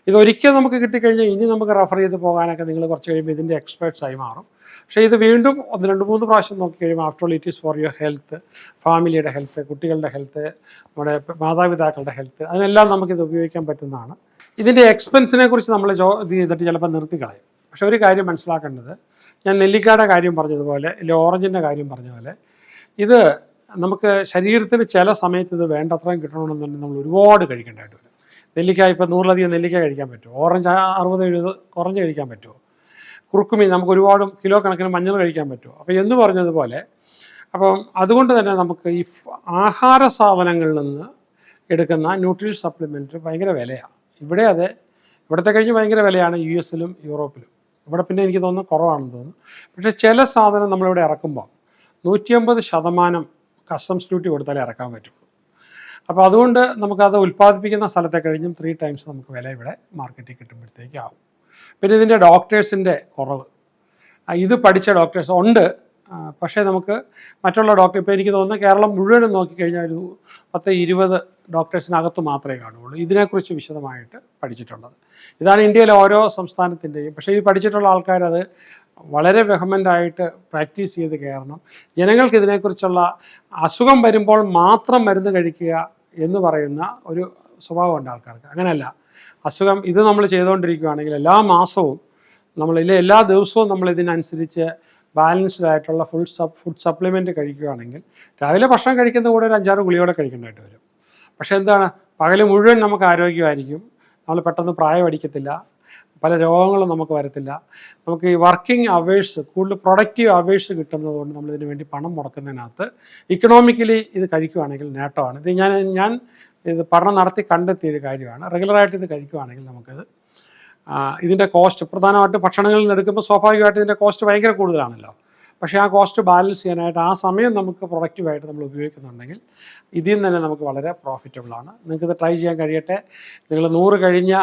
ഇതൊരിക്കൽ നമുക്ക് കിട്ടിക്കഴിഞ്ഞാൽ ഇനി നമുക്ക് റെഫർ ചെയ്ത് പോകാനൊക്കെ നിങ്ങൾ കുറച്ച് കഴിയുമ്പോൾ ഇതിൻ്റെ എക്സ്പേർട്സായി മാറും. പക്ഷേ ഇത് വീണ്ടും 2-3 പ്രാവശ്യം നോക്കി കഴിയുമ്പോൾ after all it is for your health, ഫാമിലിയുടെ ഹെൽത്ത്, കുട്ടികളുടെ ഹെൽത്ത്, നമ്മുടെ മാതാപിതാക്കളുടെ ഹെൽത്ത്, അതിനെല്ലാം നമുക്കിത് ഉപയോഗിക്കാൻ പറ്റുന്നതാണ്. ഇതിൻ്റെ എക്സ്പെൻസിനെ കുറിച്ച് നമ്മൾ ഇത് ചെയ്തിട്ട് ചിലപ്പോൾ നിർത്തിക്കളയും. പക്ഷേ ഒരു കാര്യം മനസ്സിലാക്കേണ്ടത്, ഞാൻ നെല്ലിക്കയുടെ കാര്യം പറഞ്ഞതുപോലെ, ഇല്ല ഓറഞ്ചിൻ്റെ കാര്യം പറഞ്ഞ പോലെ, ഇത് നമുക്ക് ശരീരത്തിന് ചില സമയത്ത് ഇത് വേണ്ടത്രയും കിട്ടണമെന്നുണ്ടെങ്കിൽ നമ്മൾ ഒരുപാട് കഴിക്കേണ്ടതായിട്ട് വരും. നെല്ലിക്ക ഇപ്പോൾ 100-ലധികം നെല്ലിക്ക കഴിക്കാൻ പറ്റുമോ? ഓറഞ്ച് 60-70 ഓറഞ്ച് കഴിക്കാൻ പറ്റുമോ? കുറുക്കുമീൻ നമുക്ക് ഒരുപാട് കിലോ കണക്കിന് മഞ്ഞൾ കഴിക്കാൻ പറ്റുമോ? അപ്പോൾ എന്ന് പറഞ്ഞതുപോലെ അപ്പം അതുകൊണ്ട് തന്നെ നമുക്ക് ഈ ആഹാര സാധനങ്ങളിൽ നിന്ന് എടുക്കുന്ന ന്യൂട്രീഷൻ സപ്ലിമെൻറ്റ് ഭയങ്കര വിലയാണ്. ഇവിടെ അതെ, ഇവിടുത്തെ കഴിഞ്ഞ് ഭയങ്കര വിലയാണ് US-ലും യൂറോപ്പിലും. ഇവിടെ പിന്നെ എനിക്ക് തോന്നുന്നു കുറവാണെന്ന് തോന്നുന്നു. പക്ഷേ ചില സാധനം നമ്മളിവിടെ ഇറക്കുമ്പോൾ 150% കസ്റ്റംസ് ഡ്യൂട്ടി കൊടുത്താലേ ഇറക്കാൻ പറ്റുള്ളൂ. അപ്പോൾ അതുകൊണ്ട് നമുക്കത് ഉൽപ്പാദിപ്പിക്കുന്ന സ്ഥലത്തെ കഴിഞ്ഞും 3 ടൈംസ് നമുക്ക് വില ഇവിടെ മാർക്കറ്റിൽ കിട്ടുമ്പോഴത്തേക്ക് ആവും. പിന്നെ ഇതിൻ്റെ ഡോക്ടേഴ്സിൻ്റെ കുറവ്, ഇത് പഠിച്ച ഡോക്ടേഴ്സ് ഉണ്ട്, പക്ഷേ നമുക്ക് മറ്റുള്ള ഡോക്ടർ ഇപ്പോൾ എനിക്ക് തോന്നുന്നു കേരളം മുഴുവനും നോക്കിക്കഴിഞ്ഞാൽ ഒരു 10-20 ഡോക്ടേഴ്സിനകത്ത് മാത്രമേ കാണുകയുള്ളൂ ഇതിനെക്കുറിച്ച് വിശദമായിട്ട് പഠിച്ചിട്ടുള്ളത്. ഇതാണ് ഇന്ത്യയിലെ ഓരോ സംസ്ഥാനത്തിൻ്റെയും. പക്ഷേ ഈ പഠിച്ചിട്ടുള്ള ആൾക്കാരത് വളരെ വെഹമൻ്റായിട്ട് പ്രാക്ടീസ് ചെയ്ത് കയറണം. ജനങ്ങൾക്ക് ഇതിനെക്കുറിച്ചുള്ള അസുഖം വരുമ്പോൾ മാത്രം മരുന്ന് കഴിക്കുക എന്ന് പറയുന്ന ഒരു സ്വഭാവമുണ്ട് ആൾക്കാർക്ക്. അങ്ങനെയല്ല, അസുഖം ഇത് നമ്മൾ ചെയ്തുകൊണ്ടിരിക്കുകയാണെങ്കിൽ എല്ലാ മാസവും എല്ലാ ദിവസവും നമ്മൾ ഇതിനനുസരിച്ച് ബാലൻസ്ഡ് ആയിട്ടുള്ള ഫുഡ് സപ്ലിമെൻറ്റ് കഴിക്കുകയാണെങ്കിൽ രാവിലെ ഭക്ഷണം കഴിക്കുന്ന കൂടെ ഒരു 5-6 ഗുളിയോടെ കഴിക്കേണ്ടതായിട്ട് വരും. പക്ഷേ എന്താണ്, പകൽ മുഴുവൻ നമുക്ക് ആരോഗ്യമായിരിക്കും, നമ്മൾ പെട്ടെന്ന് പ്രായം അടിക്കത്തില്ല, പല രോഗങ്ങളും നമുക്ക് വരത്തില്ല. നമുക്ക് ഈ വർക്കിംഗ് അവേഴ്സ്, കൂടുതൽ പ്രൊഡക്റ്റീവ് അവേഴ്സ് കിട്ടുന്നത് കൊണ്ട് നമ്മളിതിന് വേണ്ടി പണം മുടക്കുന്നതിനകത്ത് ഇക്കണോമിക്കലി ഇത് കഴിക്കുകയാണെങ്കിൽ നേട്ടമാണ്. ഇത് ഞാൻ ഇത് പഠനം നടത്തി കണ്ടെത്തിയൊരു കാര്യമാണ്. റെഗുലറായിട്ട് ഇത് കഴിക്കുകയാണെങ്കിൽ നമുക്കിത് ഇതിൻ്റെ കോസ്റ്റ്, പ്രധാനമായിട്ട് ഭക്ഷണങ്ങളിൽ നിന്ന് എടുക്കുമ്പോൾ സ്വാഭാവികമായിട്ട് ഇതിൻ്റെ കോസ്റ്റ് ഭയങ്കര കൂടുതലാണല്ലോ. പക്ഷേ ആ കോസ്റ്റ് ബാലൻസ് ചെയ്യാനായിട്ട് ആ സമയം നമുക്ക് പ്രൊഡക്റ്റീവായിട്ട് നമ്മൾ ഉപയോഗിക്കുന്നുണ്ടെങ്കിൽ ഇതിൽ നിന്ന് തന്നെ നമുക്ക് വളരെ പ്രോഫിറ്റബിളാണ്. നിങ്ങൾക്കിത് ട്രൈ ചെയ്യാൻ കഴിയട്ടെ. നിങ്ങൾ 100 കഴിഞ്ഞ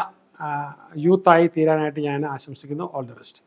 യൂത്തായി തീരാനായിട്ട് ഞാൻ ആശംസിക്കുന്നു. All the best.